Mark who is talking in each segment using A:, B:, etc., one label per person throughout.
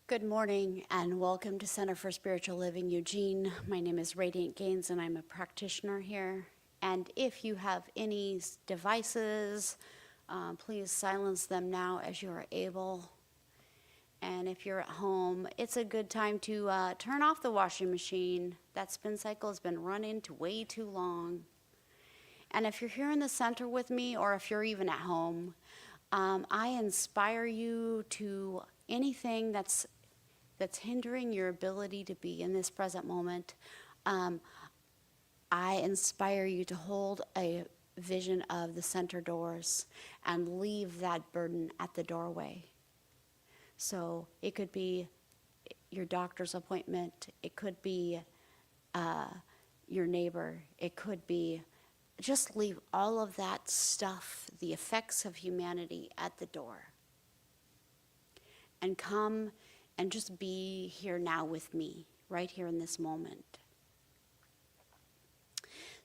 A: Good morning and welcome to Center for Spiritual Living Eugene. My name is Radiant Gaines and I'm a practitioner here. And if you have any devices, please silence them now as you are able. And if you're at home, it's a good time to turn off the washing machine. That spin cycle has been running way too long. And if you're here in the center with me, or if you're even at home, I inspire you to anything that's hindering your ability to be in this present moment. I inspire you to hold a vision of the center doors and leave that burden at the doorway. So it could be your doctor's appointment, it could be your neighbor, it could be just leave all of that stuff, the effects of humanity, at the door. And come and just be here now with me, right here in this moment.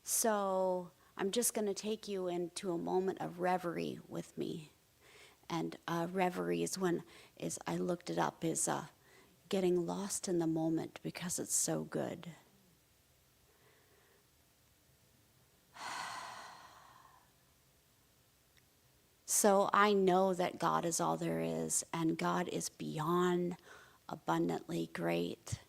A: So I'm just going to take you into a moment of reverie with me. And reverie is I looked it up, is getting lost in the moment because it's so good. So I know that God is all there is, and God is beyond abundantly great.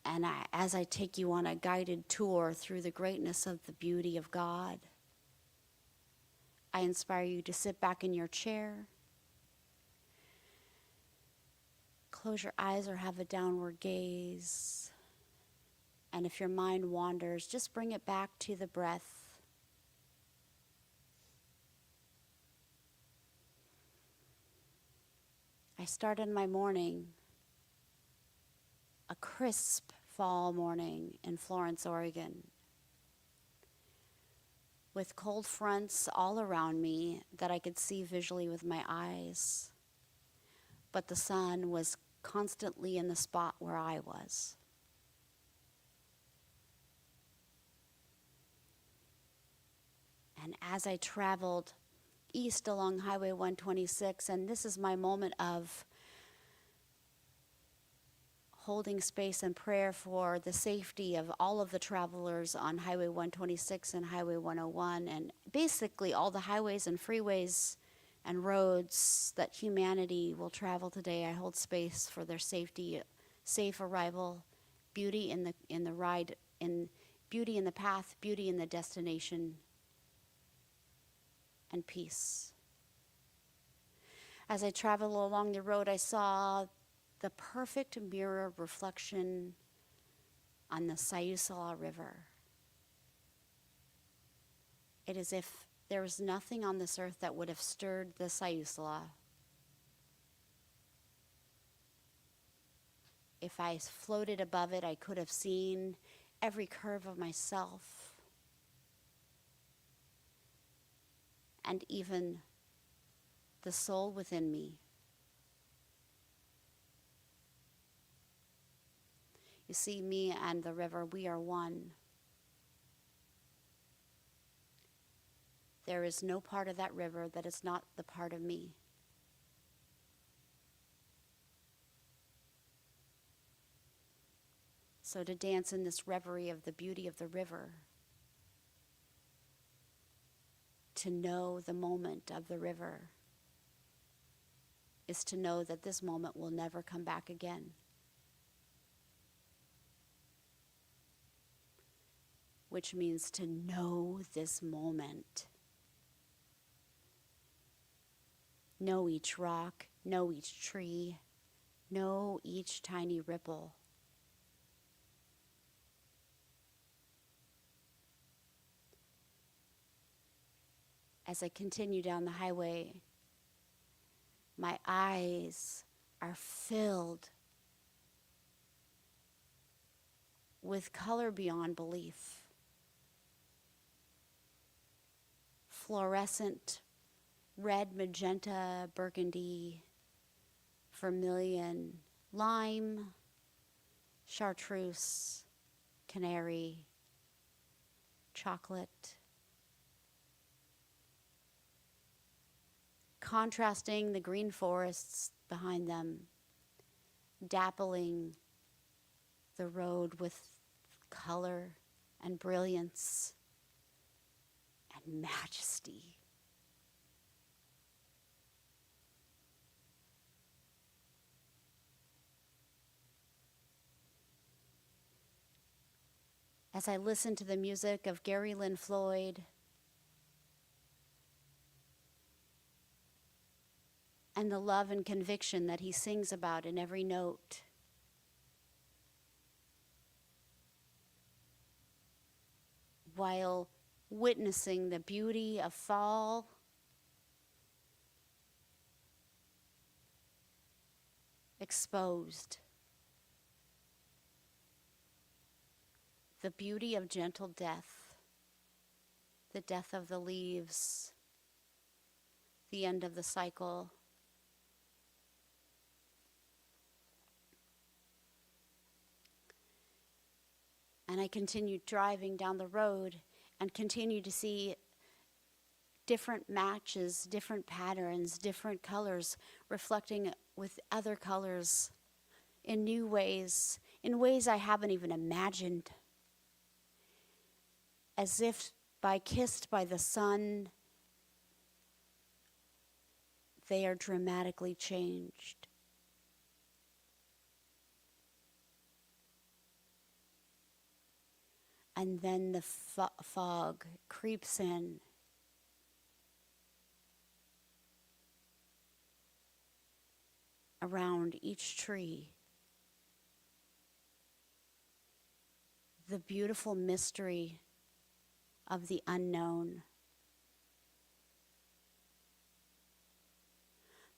A: And as I take you on a guided tour through the greatness of the beauty of God, I inspire you to sit back in your chair, close your eyes or have a downward gaze. And if your mind wanders, just bring it back to the breath. I started my morning, a crisp fall morning in Florence, Oregon, with cold fronts all around me that I could see visually with my eyes, but the sun was constantly in the spot where I was. And as I traveled east along Highway 126, and this is my moment of holding space and prayer for the safety of all of the travelers on Highway 126 and Highway 101, and basically all the highways and freeways and roads that humanity will travel today. I hold space for their safety, safe arrival, beauty in the ride, in beauty in the path, beauty in the destination, and peace. As I traveled along the road, I saw the perfect mirror reflection on the Sayusala River. It is as if there was nothing on this earth that would have stirred the Sayusala. If I floated above it, I could have seen every curve of myself, and even the soul within me. You see, me and the river, we are one. There is no part of that river that is not the part of me. So to dance in this reverie of the beauty of the river, to know the moment of the river, is to know that this moment will never come back again. Which means to know this moment. Know each rock, know each tree, know each tiny ripple. As I continue down the highway, my eyes are filled with color beyond belief. Fluorescent red, magenta, burgundy, vermilion, lime, chartreuse, canary, chocolate. contrasting the green forests behind them, dappling the road with color and brilliance and majesty. As I listen to the music of Gary Lynn Floyd and the love and conviction that he sings about in every note, while witnessing the beauty of fall, exposed, the beauty of gentle death, the death of the leaves, the end of the cycle. And I continued driving down the road and continued to see different matches, different patterns, different colors reflecting with other colors in new ways, in ways I haven't even imagined. As if kissed by the sun, they are dramatically changed. And then the fog creeps in. Around each tree. The beautiful mystery of the unknown.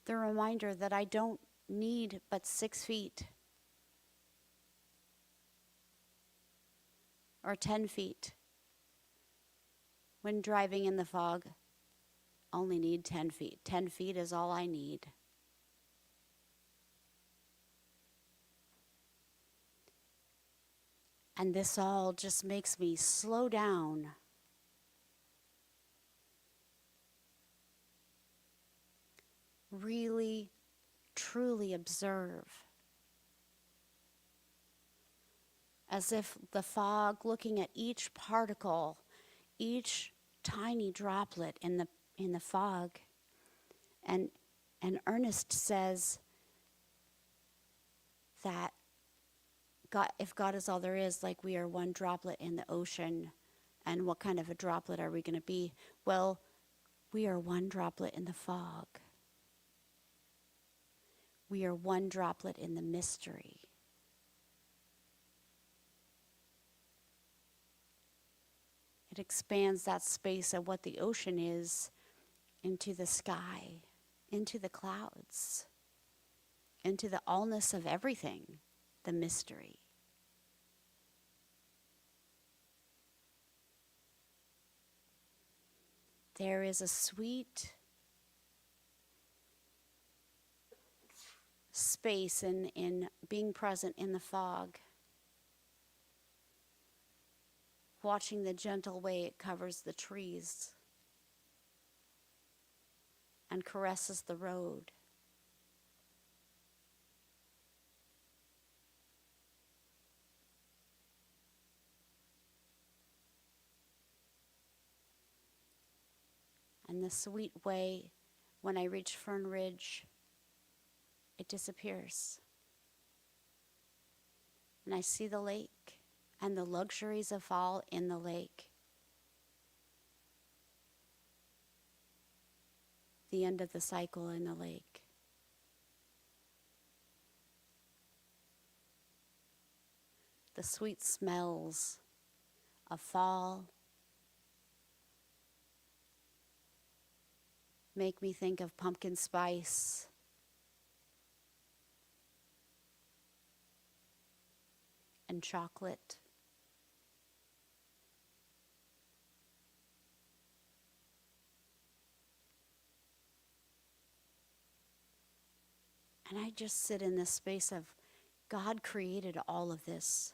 A: The reminder that I don't need but 6 feet or 10 feet. When driving in the fog, only need 10 feet. 10 feet is all I need. And this all just makes me slow down. Really, truly observe. As if the fog, looking at each particle, each tiny droplet in the fog. And Ernest says that God, if God is all there is, like we are one droplet in the ocean, and what kind of a droplet are we going to be? Well, we are one droplet in the fog. We are one droplet in the mystery. It expands that space of what the ocean is into the sky, into the clouds, into the allness of everything, the mystery. There is a sweet space in being present in the fog, watching the gentle way it covers the trees and caresses the road. And the sweet way, when I reach Fern Ridge, it disappears. And I see the lake and the luxuries of fall in the lake. The end of the cycle in the lake. The sweet smells of fall make me think of pumpkin spice, and chocolate. And I just sit in this space of God created all of this.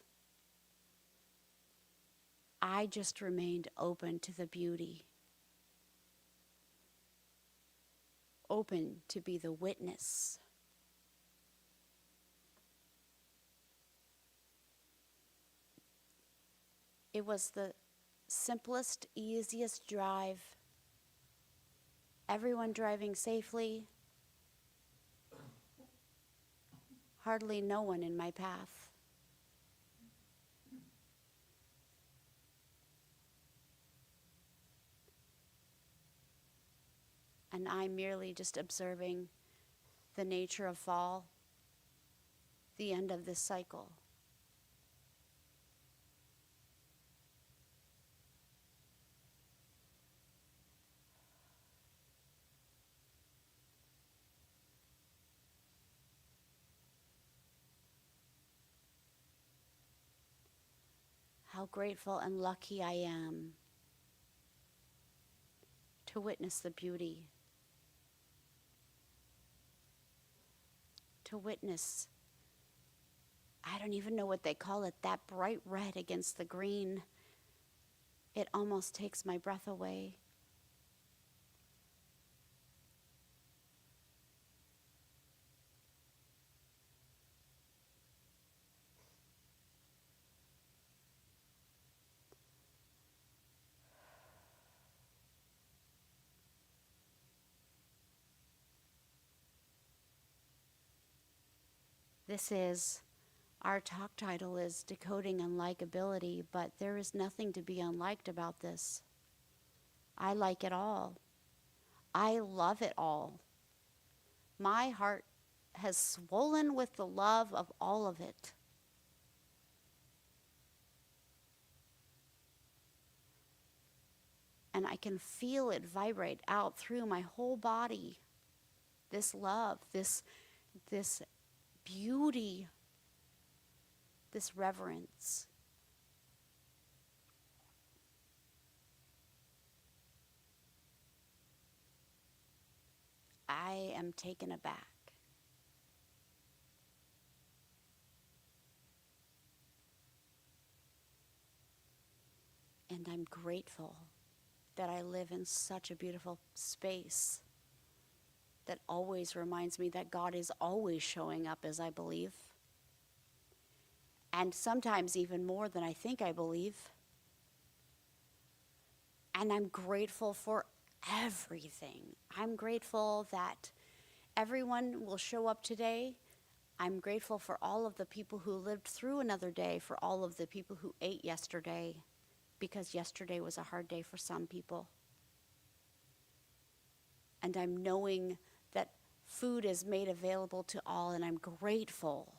A: I just remained open to the beauty. open to be the witness. It was the simplest, easiest drive. Everyone driving safely. Hardly no one in my path. And I'm merely just observing the nature of fall, the end of this cycle. How grateful and lucky I am to witness the beauty, to witness, I don't even know what they call it, that bright red against the green. It almost takes my breath away. Our talk title is Decoding Unlikability, but there is nothing to be unliked about this. I like it all. I love it all. My heart has swollen with the love of all of it. And I can feel it vibrate out through my whole body. This love, this beauty, this reverence. I am taken aback. And I'm grateful that I live in such a beautiful space that always reminds me that God is always showing up as I believe. And sometimes even more than I think I believe. And I'm grateful for everything. I'm grateful that everyone will show up today. I'm grateful for all of the people who lived through another day, for all of the people who ate yesterday, because yesterday was a hard day for some people. And I'm knowing that food is made available to all, and I'm grateful.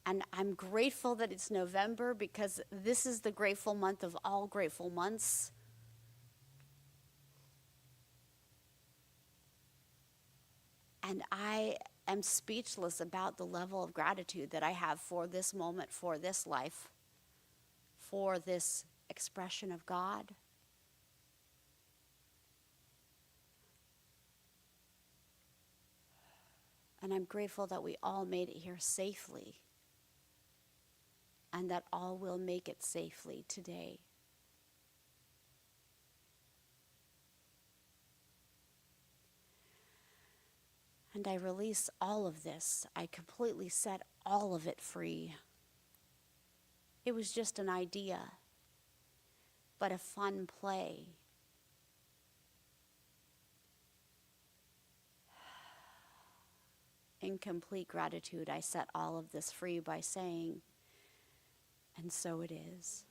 A: And I'm grateful that it's November, because this is the grateful month of all grateful months. And I am speechless about the level of gratitude that I have for this moment, for this life, for this expression of God. And I'm grateful that we all made it here safely, and that all will make it safely today. And I release all of this. I completely set all of it free. It was just an idea, but a fun play. In complete gratitude, I set all of this free by saying, and so it is.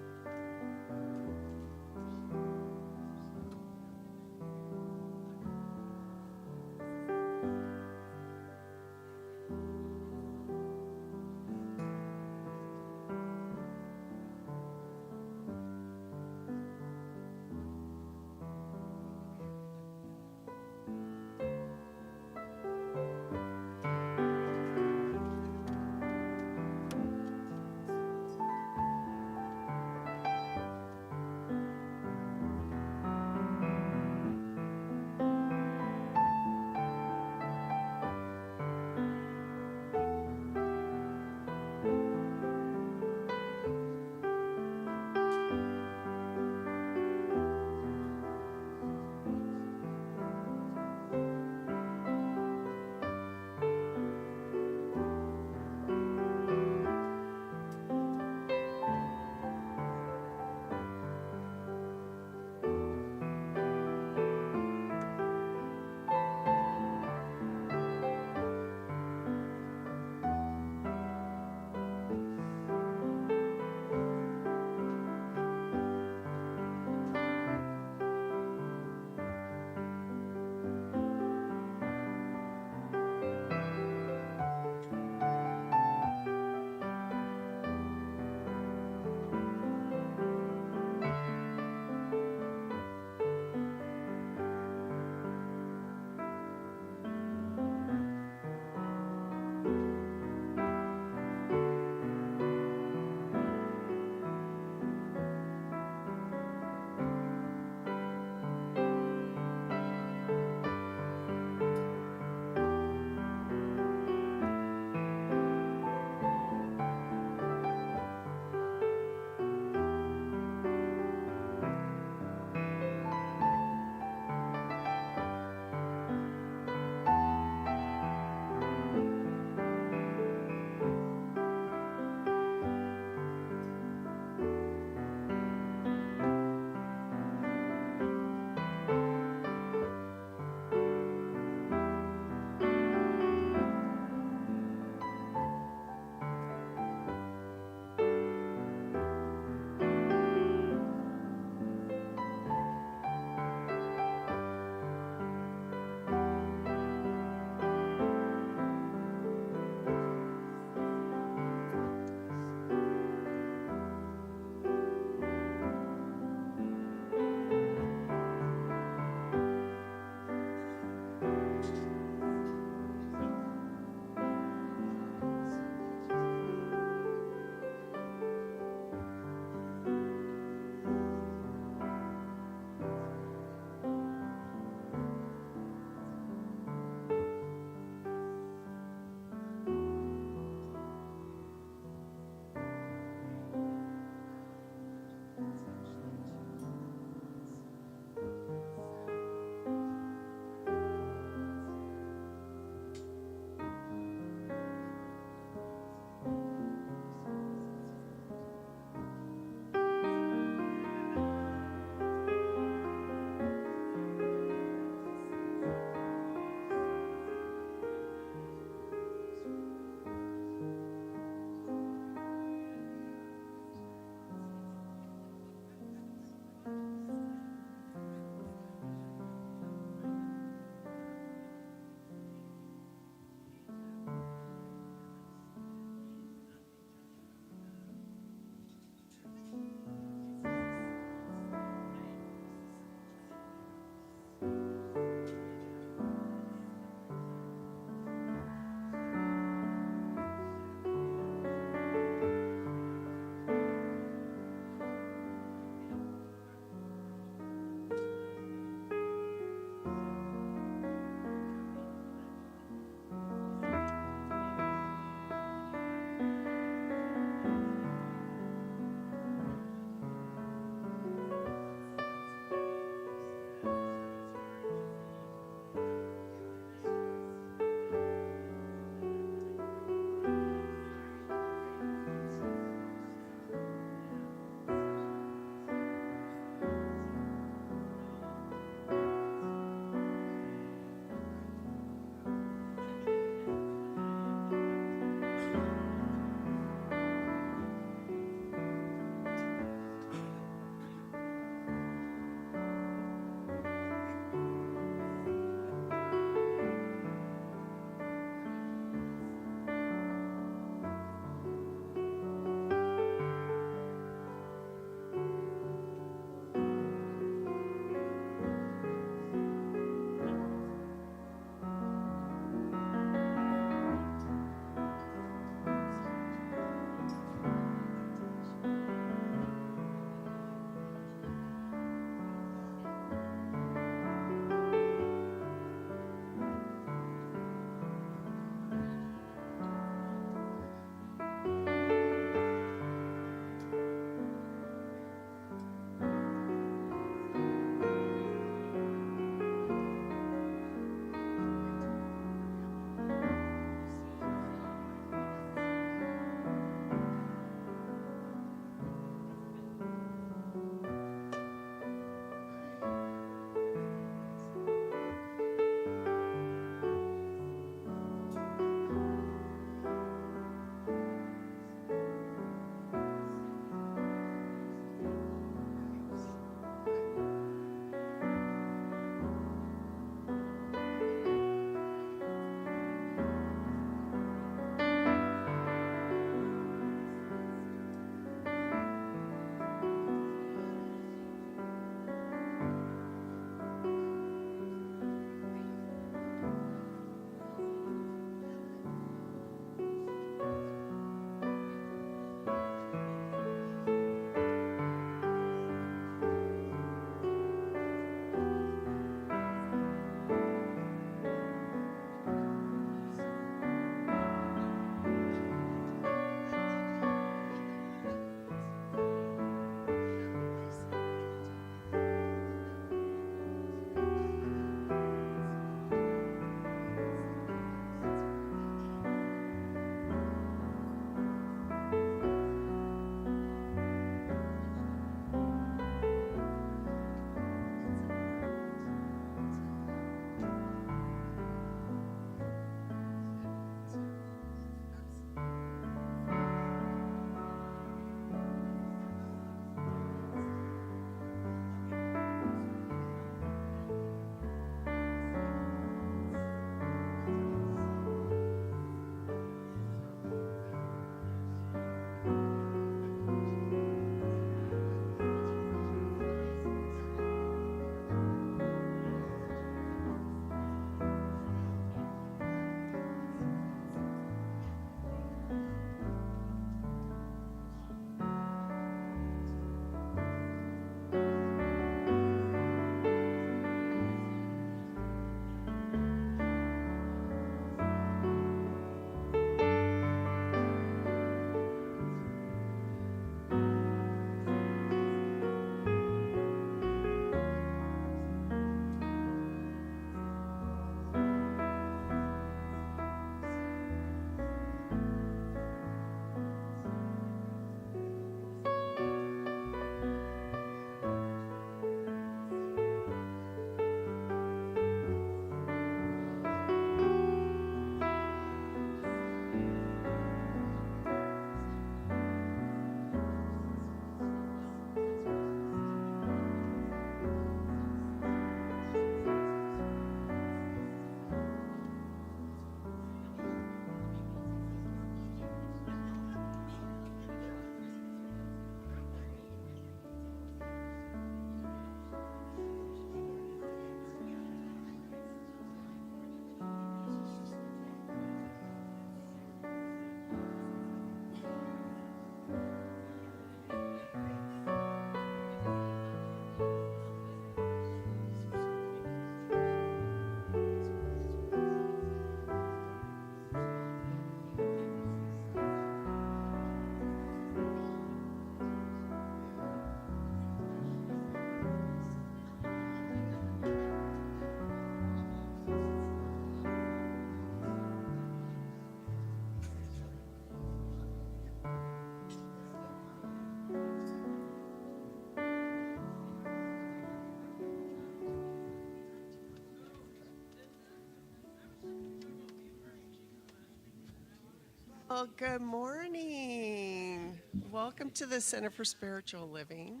B: Well, good morning. Welcome to the Center for Spiritual Living.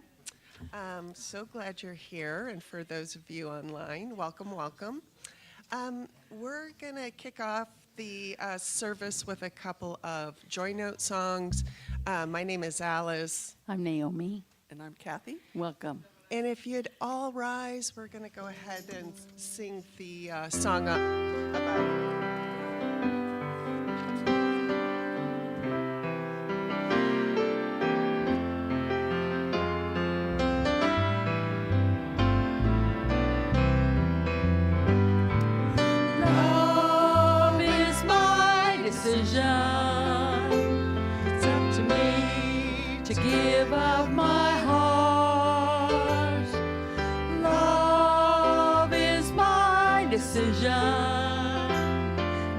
B: So glad you're here, and for those of you online, welcome, welcome. We're going to kick off the service with a couple of Joy Note songs. My name is Alice.
C: I'm Naomi.
D: And I'm Kathy.
C: Welcome.
B: And if you'd all rise, we're going to go ahead and sing the song about...
C: Love is my decision. It's up to me to give up my heart. Love is my decision.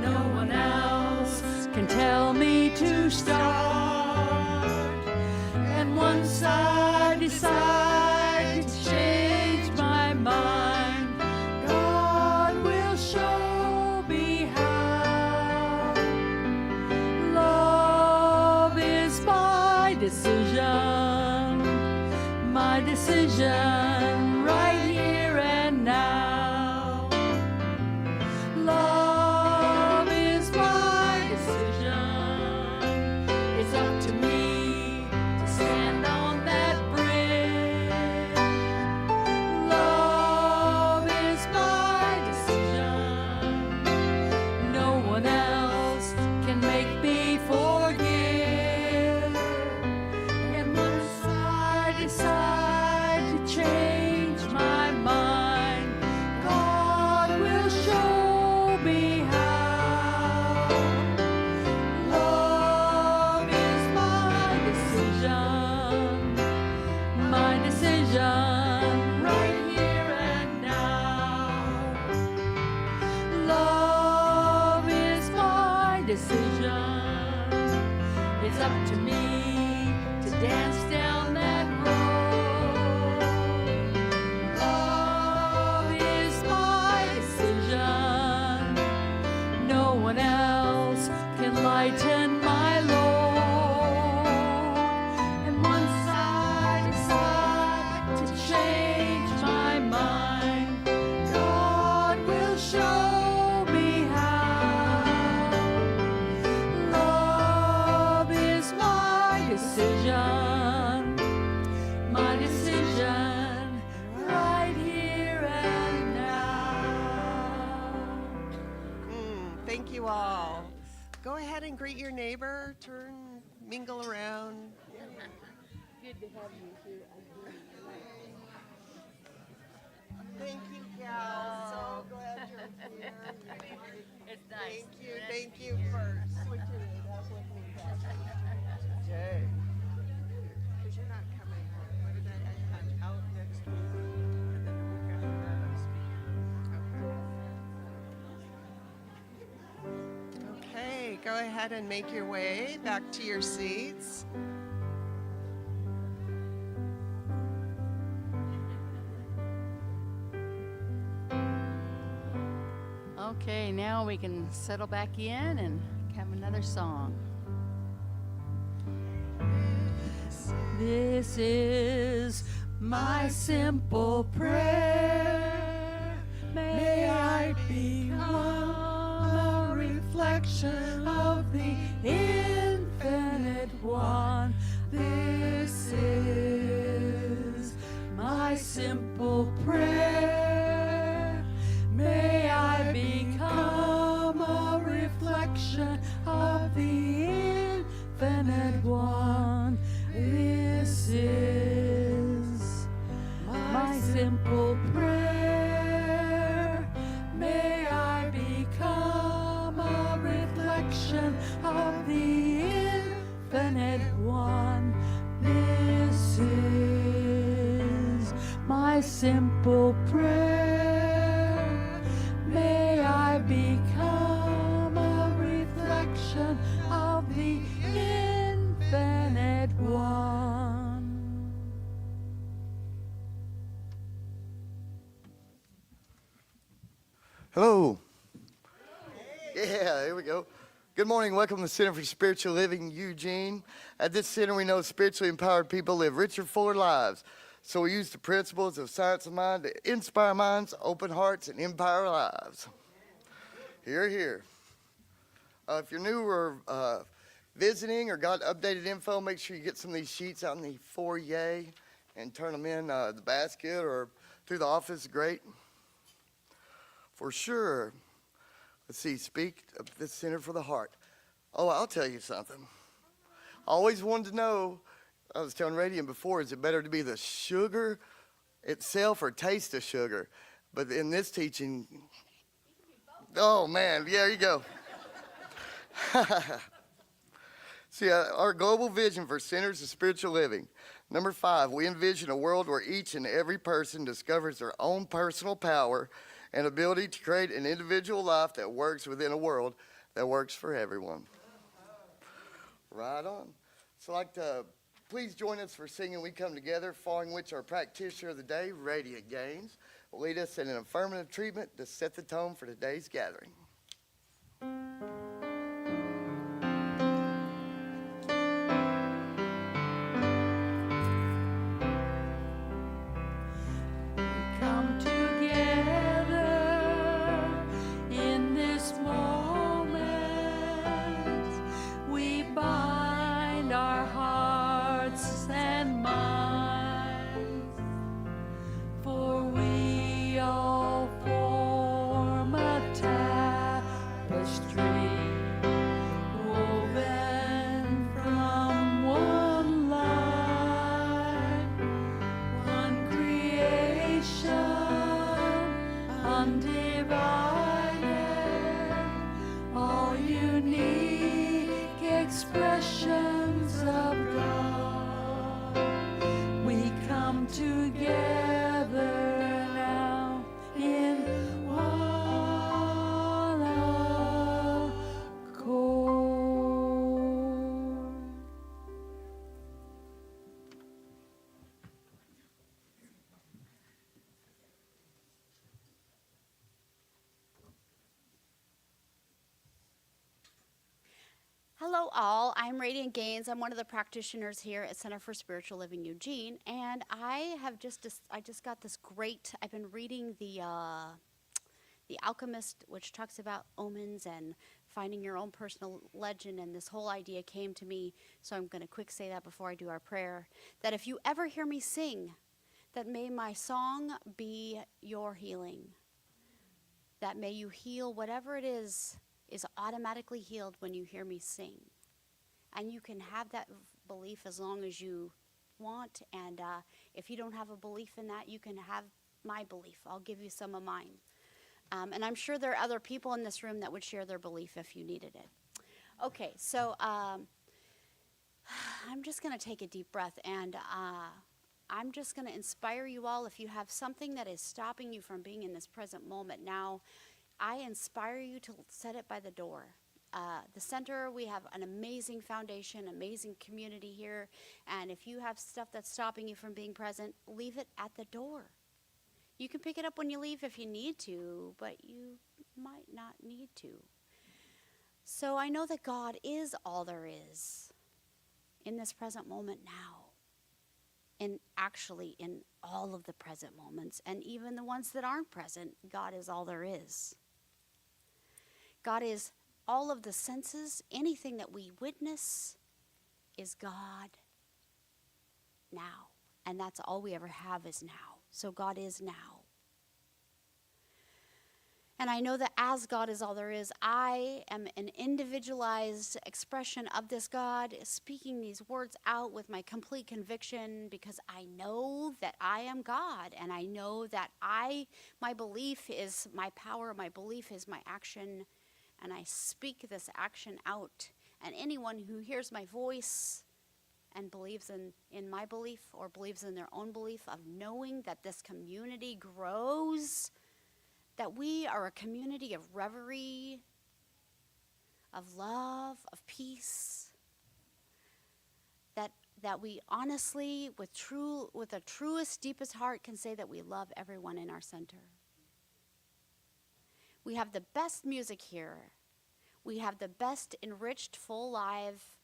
C: No one else can tell me to start. And once I decide to change my mind, God will show me how. Love is my decision right here and now. Love is my decision. It's up to me to stand on that bridge. Love is my decision. No one else can make me forgive. And once I decide to change my mind, God will show me how. Love is my decision right here and now. Love is my decision. It's up to me to dance down that road. Love is my decision. No one else can lighten my load. And once I decide to change my mind, God will show me how. Love is my decision right here and now.
B: Thank you all. Go ahead and greet your neighbor, turn, mingle around.
C: Good to have you here.
B: Thank you, Cal. So glad you're here.
C: It's nice.
B: Thank you for switching it up with me, Kathy. Yay.
D: Because you're not coming, what did I out next week? And then the week after that, I'm speaking.
B: Okay, go ahead and make your way back to your seats.
C: Okay, now we can settle back in and have another song. This is my simple prayer. May I become a reflection of the infinite one. This is my simple prayer. May I become a reflection of the infinite one. This is my simple prayer. May I become a reflection of the infinite one. This is my simple prayer. May I become a reflection of the infinite one.
E: Hello. Yeah, here we go. Good morning. Welcome to the Center for Spiritual Living, Eugene. At this center, we know spiritually empowered people live richer, fuller lives. So we use the principles of science of mind to inspire minds, open hearts, and empower lives. Hear, hear. If you're new or visiting or got updated info, make sure you get some of these sheets out in the foyer and turn them in the basket or through the office. Great. For sure. Let's see, speak of the Center for the Heart. Oh, I'll tell you something. Always wanted to know, I was telling Radiant before, is it better to be the sugar itself or taste of sugar? But in this teaching, oh man, yeah, there you go. See, our global vision for centers of spiritual living. Number 5, we envision a world where each and every person discovers their own personal power and ability to create an individual life that works within a world that works for everyone. Right on. So I'd like to please join us for singing We Come Together, following which our practitioner of the day, Radiant Gaines, will lead us in an affirmative treatment to set the tone for today's gathering.
C: Come together in this moment. We bind our hearts and minds, for we all form a tapestry woven from one life, one creation, undivided, all unique expressions of God. We come together now in one accord.
A: Hello, all. I'm Radiant Gaines. I'm one of the practitioners here at Center for Spiritual Living Eugene, and I just got this great. I've been reading the Alchemist, which talks about omens and finding your own personal legend, and this whole idea came to me. So I'm going to quick say that before I do our prayer. That if you ever hear me sing, that may my song be your healing. That may you heal whatever it is automatically healed when you hear me sing. And you can have that belief as long as you want. And if you don't have a belief in that, you can have my belief. I'll give you some of mine. And I'm sure there are other people in this room that would share their belief if you needed it. Okay, so I'm just going to take a deep breath, and I'm just going to inspire you all. If you have something that is stopping you from being in this present moment now, I inspire you to set it by the door. The center, we have an amazing foundation, amazing community here. And if you have stuff that's stopping you from being present, leave it at the door. You can pick it up when you leave if you need to, but you might not need to. So I know that God is all there is in this present moment now. And actually in all of the present moments, and even the ones that aren't present, God is all there is. God is all of the senses. Anything that we witness is God now. And that's all we ever have is now. So God is now. And I know that as God is all there is, I am an individualized expression of this God, speaking these words out with my complete conviction, because I know that I am God, and I know that my belief is my power, my belief is my action, and I speak this action out. And anyone who hears my voice and believes in my belief, or believes in their own belief of knowing that this community grows, that we are a community of reverie, of love, of peace, that we honestly, with the truest, deepest heart, can say that we love everyone in our center. We have the best music here. We have the best enriched full life,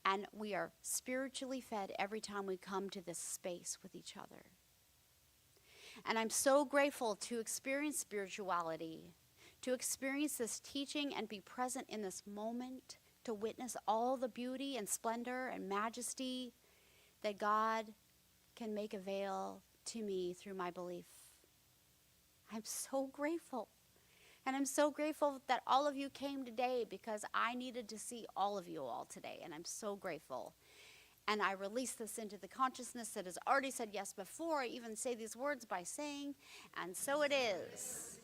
A: and we are spiritually fed every time we come to this space with each other. And I'm so grateful to experience spirituality, to experience this teaching and be present in this moment, to witness all the beauty and splendor and majesty that God can make avail to me through my belief. I'm so grateful. And I'm so grateful that all of you came today, because I needed to see all of you all today, and I'm so grateful. And I release this into the consciousness that has already said yes before I even say these words by saying, and so it is.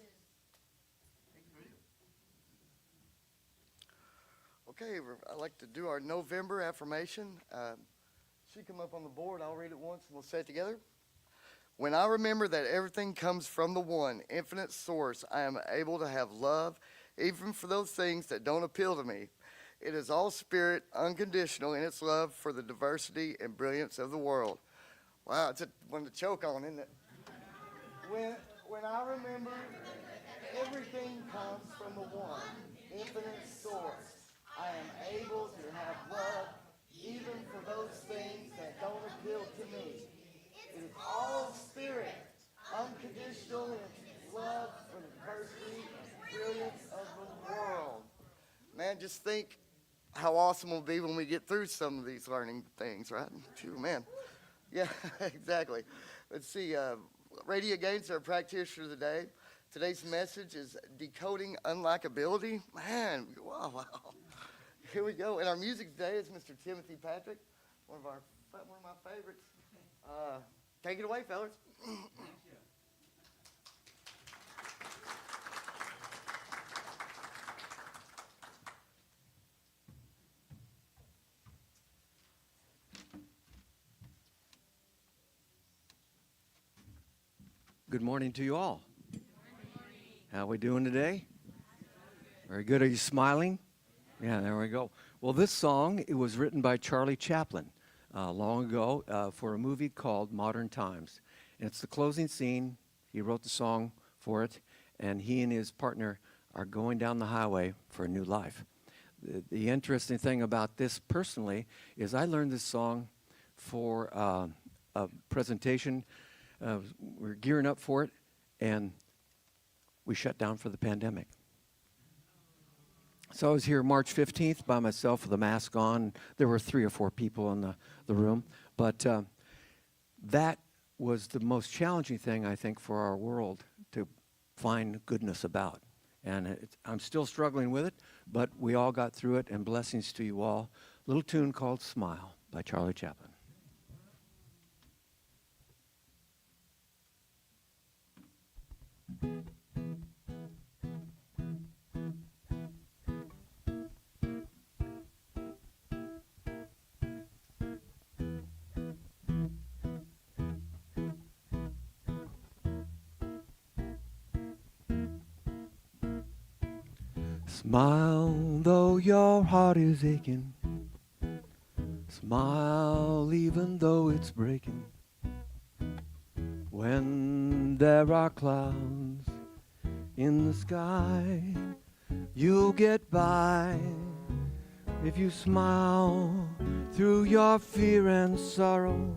E: Okay, I'd like to do our November affirmation. She come up on the board. I'll read it once and we'll say it together. When I remember that everything comes from the one infinite source, I am able to have love, even for those things that don't appeal to me. It is all spirit, unconditional in its love for the diversity and brilliance of the world. Wow, it's one to choke on, isn't it? When I remember everything comes from the one infinite source, I am able to have love, even for those things that don't appeal to me. It is all spirit, unconditional in its love for the diversity and brilliance of the world. Man, just think how awesome it'll be when we get through some of these learning things, right? Phew, man. Yeah, exactly. Let's see. Radiant Gains, our practitioner of the day. Today's message is decoding unlikability. Man, wow. Here we go. And our music today is Mr. Timothy Patrick, one of my favorites. Take it away, fellas.
F: Good morning to you all. How are we doing today? Very good. Are you smiling? Yeah, there we go. Well, this song, it was written by Charlie Chaplin long ago for a movie called Modern Times. And it's the closing scene. He wrote the song for it, and he and his partner are going down the highway for a new life. The interesting thing about this personally is I learned this song for a presentation. We're gearing up for it, and we shut down for the pandemic. So I was here March 15th by myself with a mask on. There were 3 or 4 people in the room. But that was the most challenging thing, I think, for our world to find goodness about. And I'm still struggling with it, but we all got through it, and blessings to you all. A little tune called Smile by Charlie Chaplin. Smile though your heart is aching. Smile even though it's breaking. When there are clouds in the sky, you'll get by if you smile through your fear and sorrow.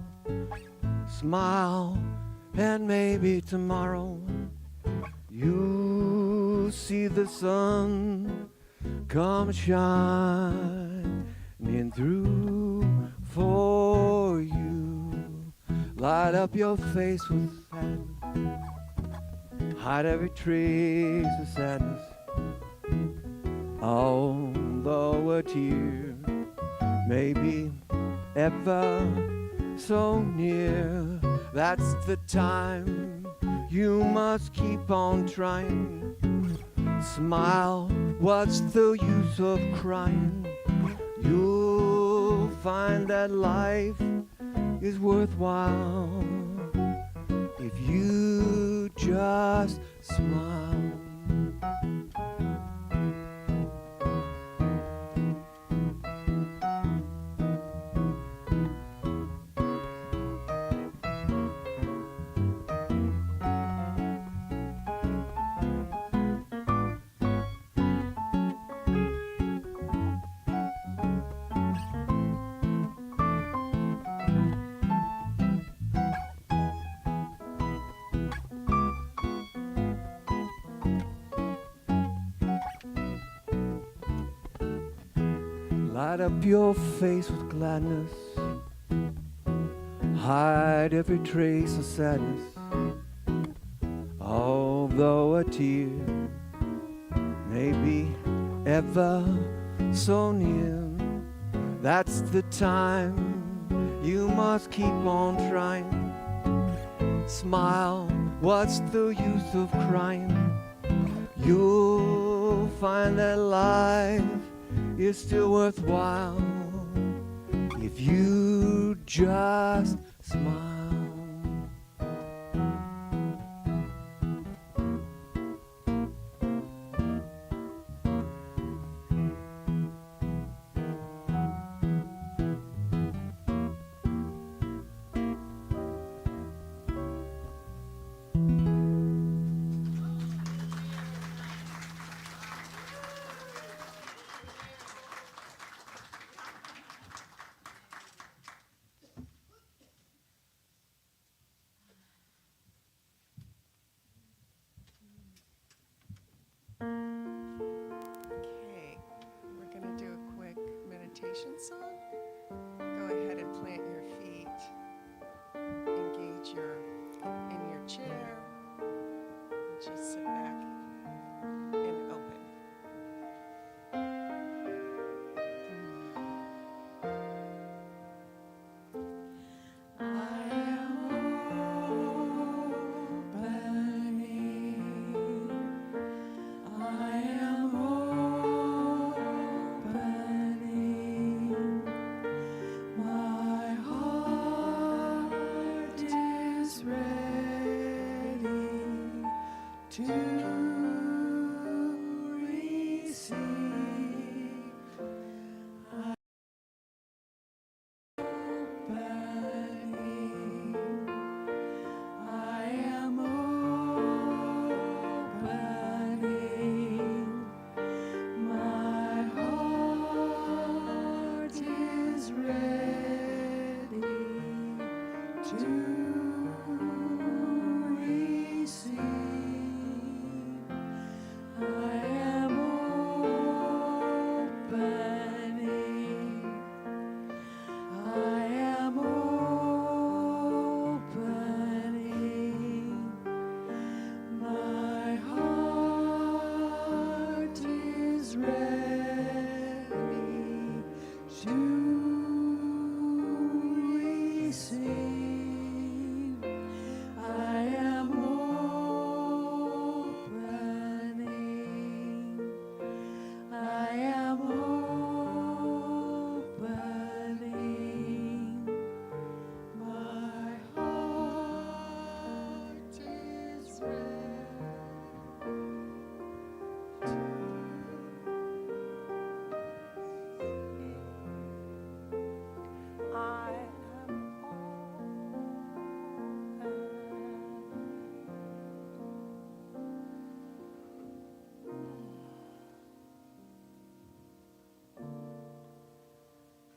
F: Smile and maybe tomorrow you'll see the sun come shining through for you. Light up your face with sadness, hide every trace of sadness. Although a tear may be ever so near, that's the time you must keep on trying. Smile, what's the use of crying? You'll find that life is worthwhile if you just smile. Light up your face with gladness. Hide every trace of sadness. Although a tear may be ever so near, that's the time you must keep on trying. Smile, what's the use of crying? You'll find that life is still worthwhile if you just smile.
B: Okay, we're going to do a quick meditation song. Go ahead and plant your feet. Engage in your chair. Just sit back and open.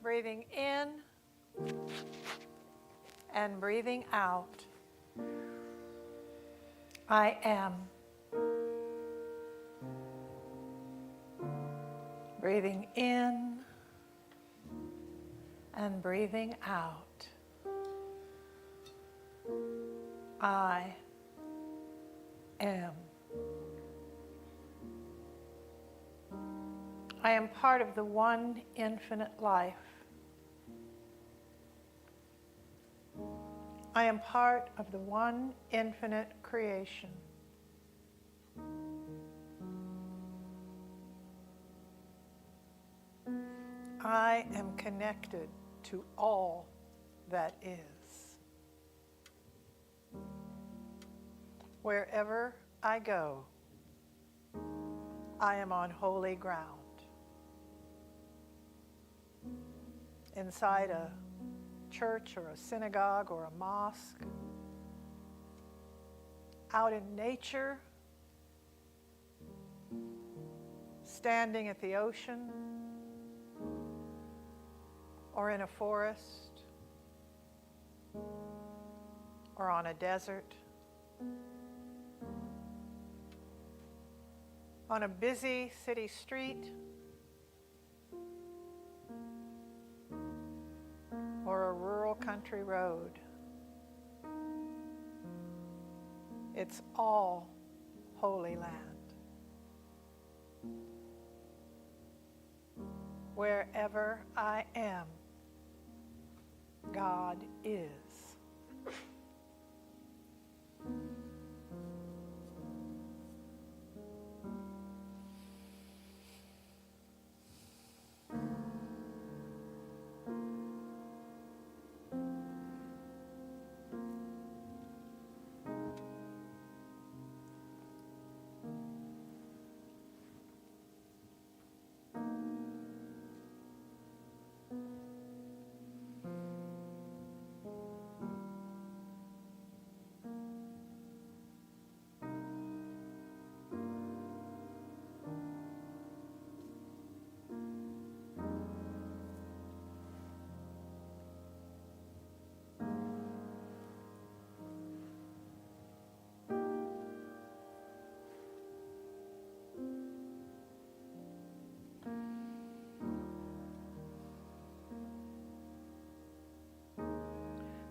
D: Breathing in and breathing out. I am. Breathing in and breathing out. I am. I am part of the one infinite life. I am part of the one infinite creation. I am connected to all that is. Wherever I go, I am on holy ground. Inside a church or a synagogue or a mosque, out in nature, standing at the ocean, or in a forest, or on a desert, on a busy city street, or a rural country road. It's all Holy Land. Wherever I am, God is.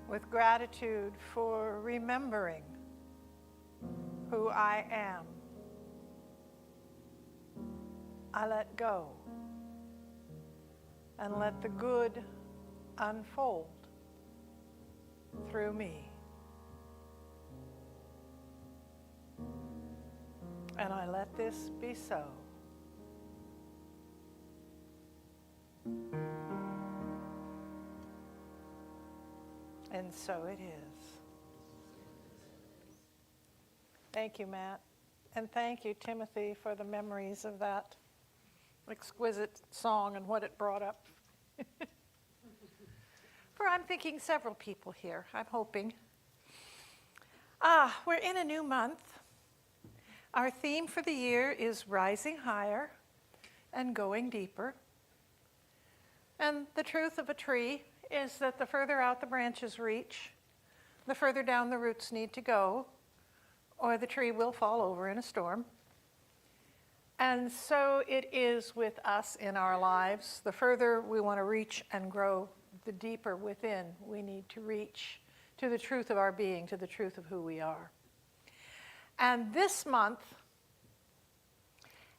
D: With gratitude for remembering who I am, I let go and let the good unfold through me. And I let this be so. And so it is. Thank you, Matt. And thank you, Timothy, for the memories of that exquisite song and what it brought up. For I'm thinking several people here, I'm hoping. We're in a new month. Our theme for the year is rising higher and going deeper. And the truth of a tree is that the further out the branches reach, the further down the roots need to go, or the tree will fall over in a storm. And so it is with us in our lives. The further we want to reach and grow, the deeper within we need to reach to the truth of our being, to the truth of who we are. And this month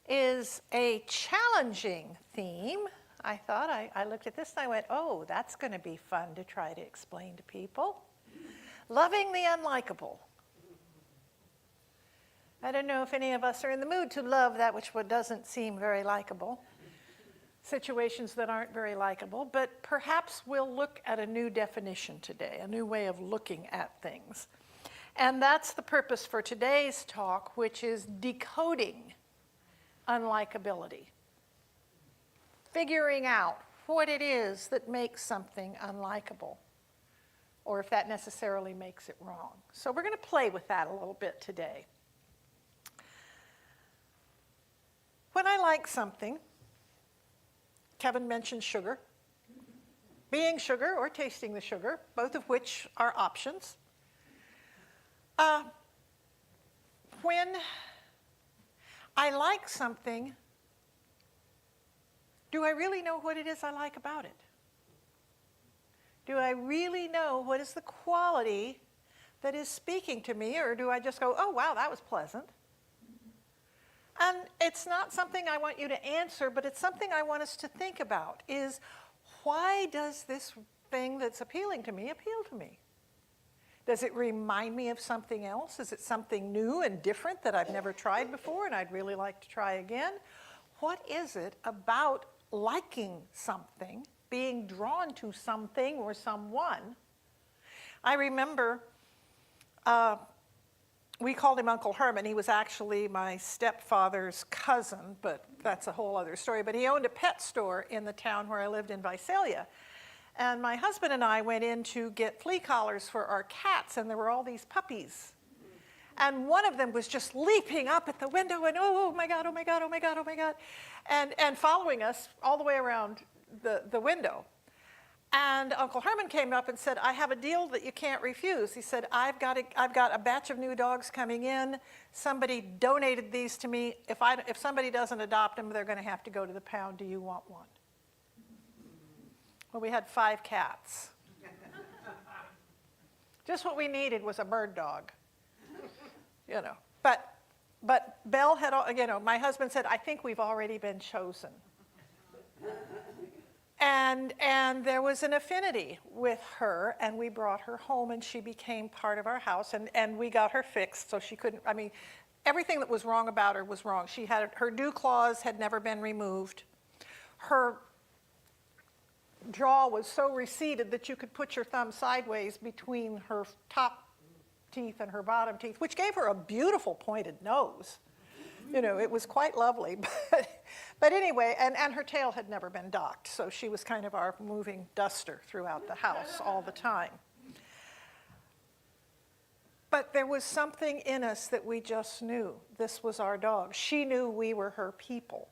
D: is a challenging theme. I thought, I looked at this and I went, oh, that's going to be fun to try to explain to people. Loving the unlikable. I don't know if any of us are in the mood to love that which doesn't seem very likable, situations that aren't very likable, but perhaps we'll look at a new definition today, a new way of looking at things. And that's the purpose for today's talk, which is decoding unlikability. Figuring out what it is that makes something unlikable, or if that necessarily makes it wrong. So we're going to play with that a little bit today. When I like something, Kevin mentioned sugar, being sugar or tasting the sugar, both of which are options. When I like something, do I really know what it is I like about it? Do I really know what is the quality that is speaking to me, or do I just go, oh, wow, that was pleasant? And it's not something I want you to answer, but it's something I want us to think about, is why does this thing that's appealing to me appeal to me? Does it remind me of something else? Is it something new and different that I've never tried before and I'd really like to try again? What is it about liking something, being drawn to something or someone? I remember we called him Uncle Herman. He was actually my stepfather's cousin, but that's a whole other story. But he owned a pet store in the town where I lived in Visalia. And my husband and I went in to get flea collars for our cats, and there were all these puppies. And one of them was just leaping up at the window and, oh my God, oh my God, oh my God, oh my God, and following us all the way around the window. And Uncle Herman came up and said, I have a deal that you can't refuse. He said, I've got a batch of new dogs coming in. Somebody donated these to me. If somebody doesn't adopt them, they're going to have to go to the pound. Do you want one? Well, we had 5 cats. Just what we needed was a bird dog. You know, but Belle had, you know, my husband said, I think we've already been chosen. And there was an affinity with her, and we brought her home, and she became part of our house, and we got her fixed so she couldn't, I mean, everything that was wrong about her was wrong. She had, her dew claws had never been removed. Her jaw was so receded that you could put your thumb sideways between her top teeth and her bottom teeth, which gave her a beautiful pointed nose. You know, it was quite lovely. But anyway, and her tail had never been docked, so she was kind of our moving duster throughout the house all the time. But there was something in us that we just knew. This was our dog. She knew we were her people.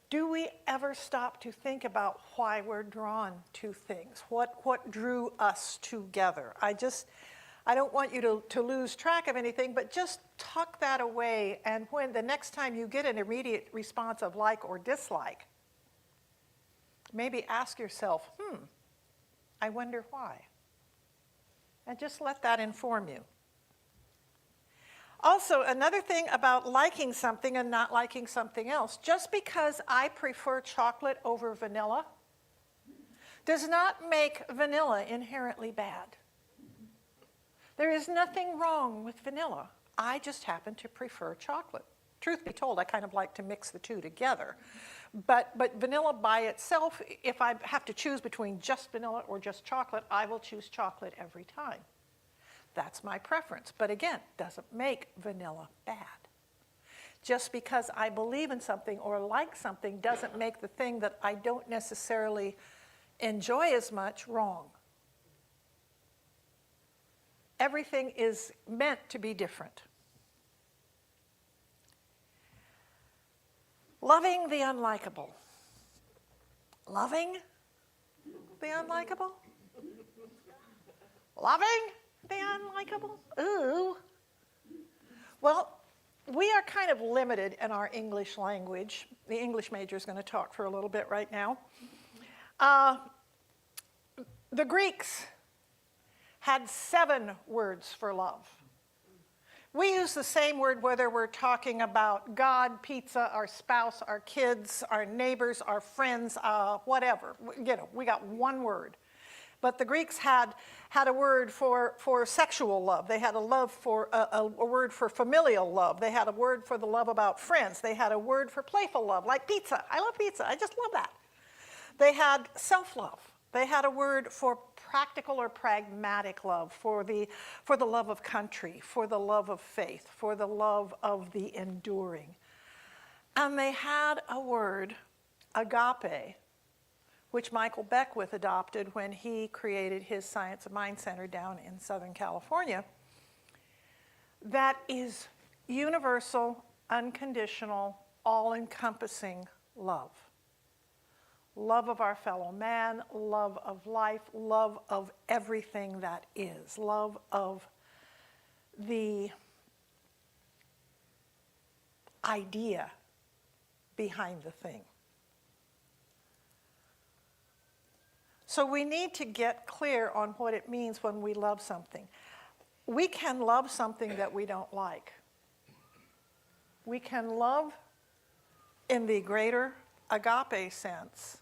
D: Do we ever stop to think about why we're drawn to things? What drew us together? I don't want you to lose track of anything, but just tuck that away, and when the next time you get an immediate response of like or dislike, maybe ask yourself, I wonder why. And just let that inform you. Also, another thing about liking something and not liking something else, just because I prefer chocolate over vanilla does not make vanilla inherently bad. There is nothing wrong with vanilla. I just happen to prefer chocolate. Truth be told, I kind of like to mix the two together. But vanilla by itself, if I have to choose between just vanilla or just chocolate, I will choose chocolate every time. That's my preference. But again, doesn't make vanilla bad. Just because I believe in something or like something doesn't make the thing that I don't necessarily enjoy as much wrong. Everything is meant to be different. Loving the unlikable. Loving the unlikable? Loving the unlikable? Ooh. Well, we are kind of limited in our English language. The English major is going to talk for a little bit right now. The Greeks had 7 words for love. We use the same word whether we're talking about God, pizza, our spouse, our kids, our neighbors, our friends, whatever. You know, we got one word. But the Greeks had a word for sexual love. They had a word for familial love. They had a word for the love about friends. They had a word for playful love, like pizza. I love pizza. I just love that. They had self-love. They had a word for practical or pragmatic love, for the love of country, for the love of faith, for the love of the enduring. And they had a word, agape, which Michael Beckwith adopted when he created his Science of Mind Center down in Southern California, that is universal, unconditional, all-encompassing love. Love of our fellow man, love of life, love of everything that is, love of the idea behind the thing. So we need to get clear on what it means when we love something. We can love something that we don't like. We can love, in the greater agape sense,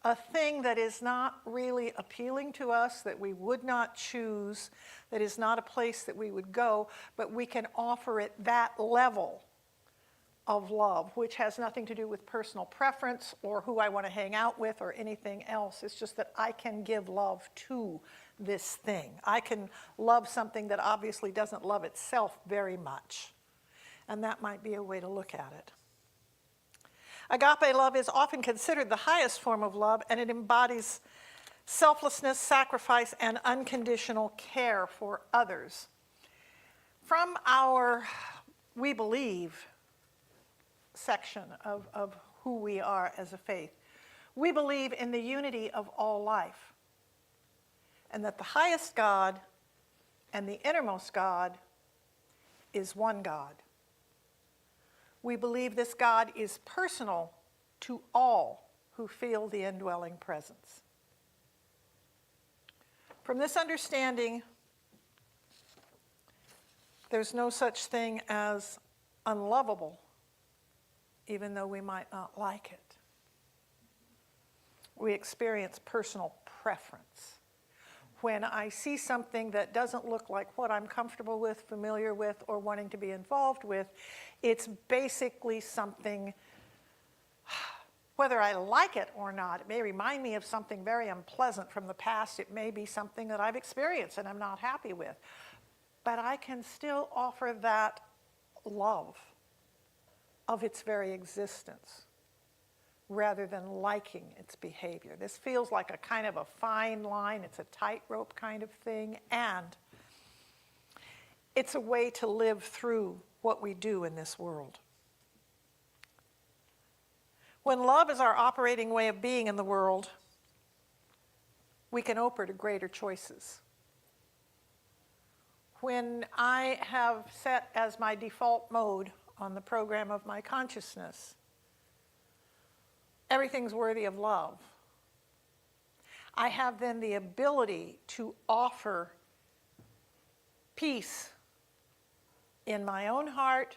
D: a thing that is not really appealing to us, that we would not choose, that is not a place that we would go, but we can offer it that level of love, which has nothing to do with personal preference or who I want to hang out with or anything else. It's just that I can give love to this thing. I can love something that obviously doesn't love itself very much. And that might be a way to look at it. Agape love is often considered the highest form of love, and it embodies selflessness, sacrifice, and unconditional care for others. From our we believe section of who we are as a faith, we believe in the unity of all life, and that the highest God and the innermost God is one God. We believe this God is personal to all who feel the indwelling presence. From this understanding, there's no such thing as unlovable, even though we might not like it. We experience personal preference. When I see something that doesn't look like what I'm comfortable with, familiar with, or wanting to be involved with, it's basically something, whether I like it or not, it may remind me of something very unpleasant from the past. It may be something that I've experienced and I'm not happy with. But I can still offer that love of its very existence rather than liking its behavior. This feels like a kind of a fine line. It's a tightrope kind of thing, and it's a way to live through what we do in this world. When love is our operating way of being in the world, we can open to greater choices. When I have set as my default mode on the program of my consciousness, everything's worthy of love, I have then the ability to offer peace in my own heart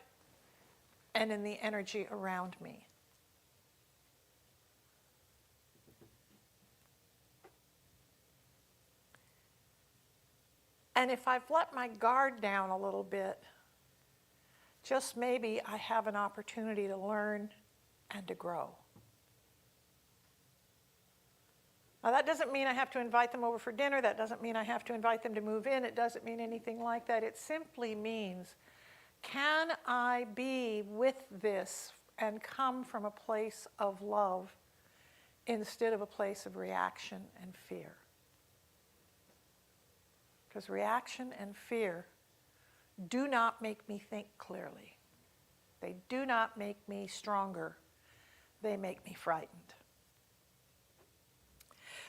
D: and in the energy around me. And if I've let my guard down a little bit, just maybe I have an opportunity to learn and to grow. Now, that doesn't mean I have to invite them over for dinner. That doesn't mean I have to invite them to move in. It doesn't mean anything like that. It simply means, can I be with this and come from a place of love instead of a place of reaction and fear? Because reaction and fear do not make me think clearly. They do not make me stronger. They make me frightened.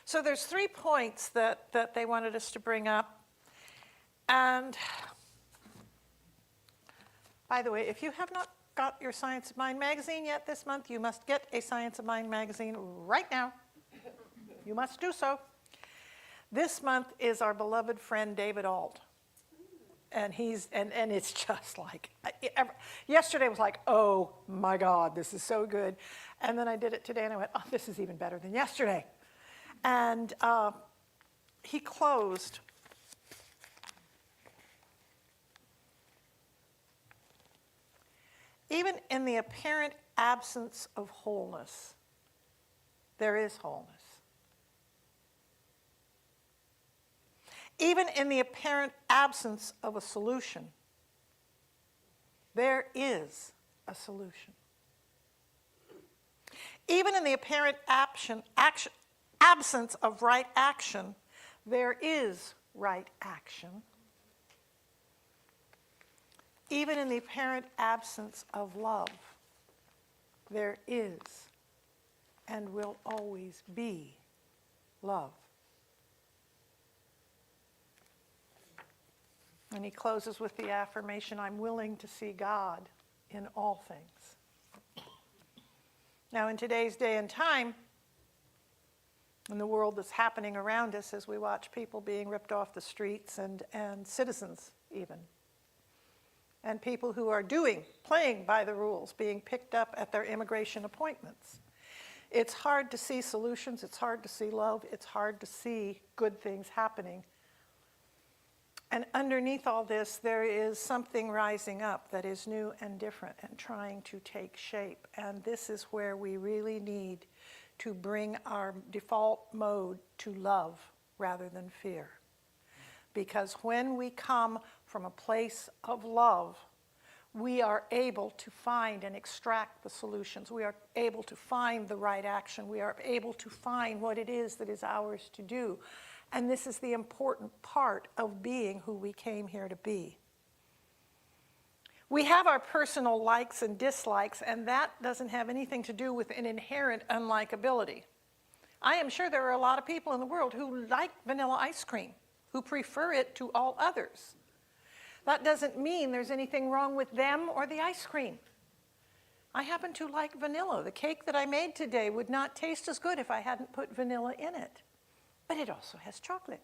D: So there's 3 points that they wanted us to bring up. And by the way, if you have not got your Science of Mind magazine yet this month, you must get a Science of Mind magazine right now. You must do so. This month is our beloved friend David Alt. And it's just like, yesterday was like, oh my God, this is so good. And then I did it today and I went, oh, this is even better than yesterday. And he closed even in the apparent absence of wholeness, there is wholeness. Even in the apparent absence of a solution, there is a solution. Even in the apparent absence of right action, there is right action. Even in the apparent absence of love, there is and will always be love. And he closes with the affirmation, I'm willing to see God in all things. Now, in today's day and time, in the world that's happening around us as we watch people being ripped off the streets and citizens even, and people who are playing by the rules, being picked up at their immigration appointments, it's hard to see solutions, it's hard to see love, it's hard to see good things happening. And underneath all this, there is something rising up that is new and different and trying to take shape. And this is where we really need to bring our default mode to love rather than fear. Because when we come from a place of love, we are able to find and extract the solutions. We are able to find the right action. We are able to find what it is that is ours to do. And this is the important part of being who we came here to be. We have our personal likes and dislikes, and that doesn't have anything to do with an inherent unlikability. I am sure there are a lot of people in the world who like vanilla ice cream, who prefer it to all others. That doesn't mean there's anything wrong with them or the ice cream. I happen to like vanilla. The cake that I made today would not taste as good if I hadn't put vanilla in it. But it also has chocolate.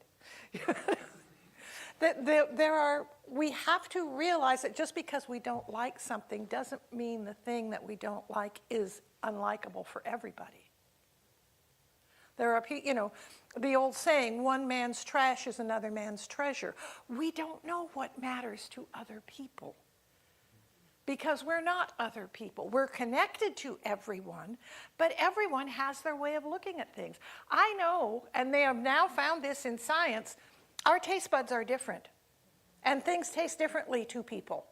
D: We have to realize that just because we don't like something doesn't mean the thing that we don't like is unlikable for everybody. There are, the old saying, one man's trash is another man's treasure. We don't know what matters to other people because we're not other people. We're connected to everyone, but everyone has their way of looking at things. I know, and they have now found this in science, our taste buds are different, and things taste differently to people.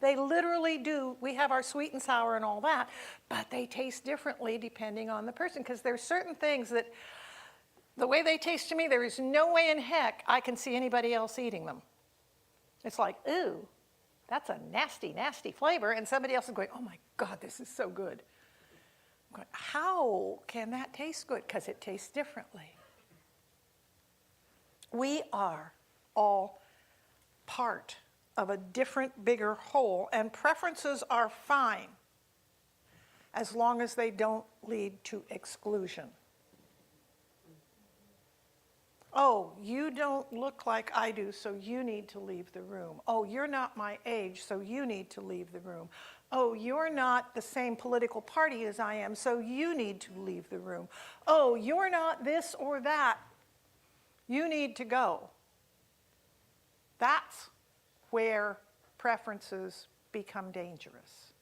D: They literally do. We have our sweet and sour and all that, but they taste differently depending on the person because there's certain things that the way they taste to me, there is no way in heck I can see anybody else eating them. It's like, ooh, that's a nasty, nasty flavor, and somebody else is going, oh my God, this is so good. I'm going, how can that taste good? Because it tastes differently. We are all part of a different, bigger whole, and preferences are fine as long as they don't lead to exclusion. Oh, you don't look like I do, so you need to leave the room. Oh, you're not my age, so you need to leave the room. Oh, you're not the same political party as I am, so you need to leave the room. Oh, you're not this or that. You need to go. That's where preferences become dangerous.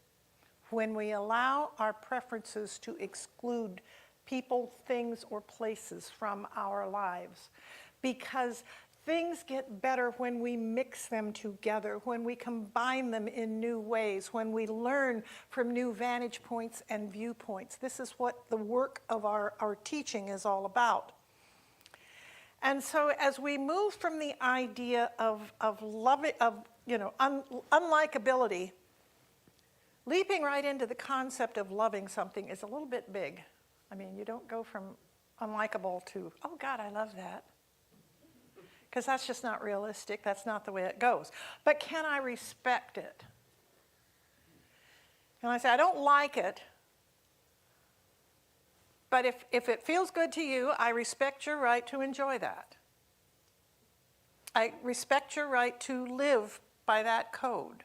D: When we allow our preferences to exclude people, things, or places from our lives, because things get better when we mix them together, when we combine them in new ways, when we learn from new vantage points and viewpoints. This is what the work of our teaching is all about. And so as we move from the idea of loving, unlikability, leaping right into the concept of loving something is a little bit big. I mean, you don't go from unlikable to, oh God, I love that. Because that's just not realistic. That's not the way it goes. But can I respect it? And I say, I don't like it, but if it feels good to you, I respect your right to enjoy that. I respect your right to live by that code.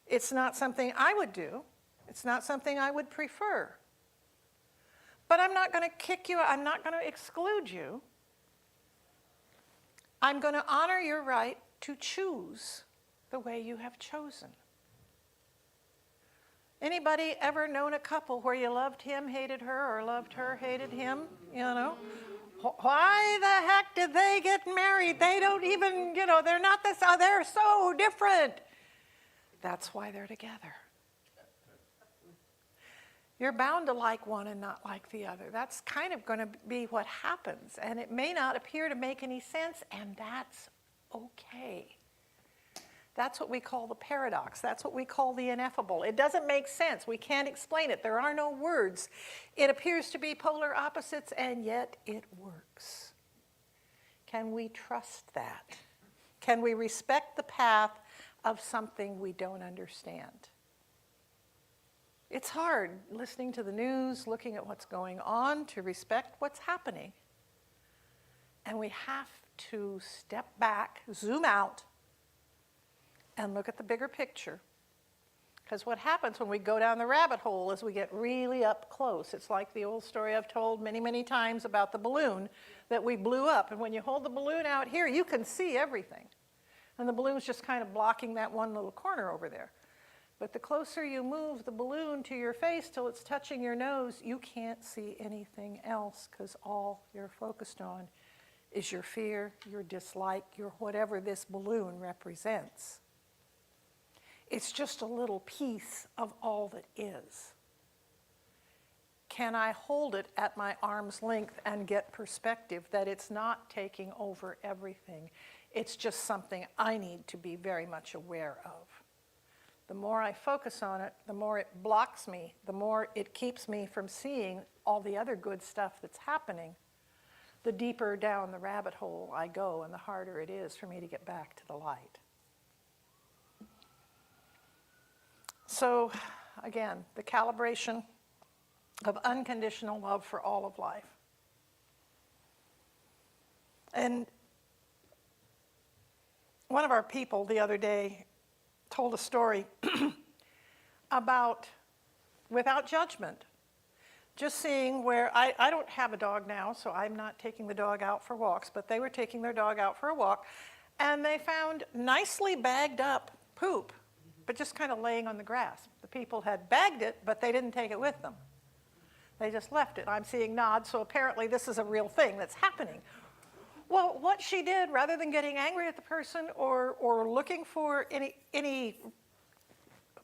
D: It's not something I would do. It's not something I would prefer. But I'm not going to kick you. I'm not going to exclude you. I'm going to honor your right to choose the way you have chosen. Anybody ever known a couple where you loved him, hated her, or loved her, hated him? You know? Why the heck did they get married? They don't even, they're not this, they're so different. That's why they're together. You're bound to like one and not like the other. That's kind of going to be what happens. And it may not appear to make any sense, and that's okay. That's what we call the paradox. That's what we call the ineffable. It doesn't make sense. We can't explain it. There are no words. It appears to be polar opposites, and yet it works. Can we trust that? Can we respect the path of something we don't understand? It's hard listening to the news, looking at what's going on, to respect what's happening. And we have to step back, zoom out, and look at the bigger picture. Because what happens when we go down the rabbit hole is we get really up close. It's like the old story I've told many, many times about the balloon that we blew up. And when you hold the balloon out here, you can see everything. And the balloon's just kind of blocking that one little corner over there. But the closer you move the balloon to your face till it's touching your nose, you can't see anything else because all you're focused on is your fear, your dislike, your whatever this balloon represents. It's just a little piece of all that is. Can I hold it at my arm's length and get perspective that it's not taking over everything? It's just something I need to be very much aware of. The more I focus on it, the more it blocks me, the more it keeps me from seeing all the other good stuff that's happening. The deeper down the rabbit hole I go, and the harder it is for me to get back to the light. So, again, the calibration of unconditional love for all of life. And one of our people the other day told a story about, without judgment, just seeing where, I don't have a dog now, so I'm not taking the dog out for walks, but they were taking their dog out for a walk, and they found nicely bagged up poop, but just kind of laying on the grass. The people had bagged it, but they didn't take it with them. They just left it. I'm seeing nods, so apparently this is a real thing that's happening. Well, what she did, rather than getting angry at the person or looking for any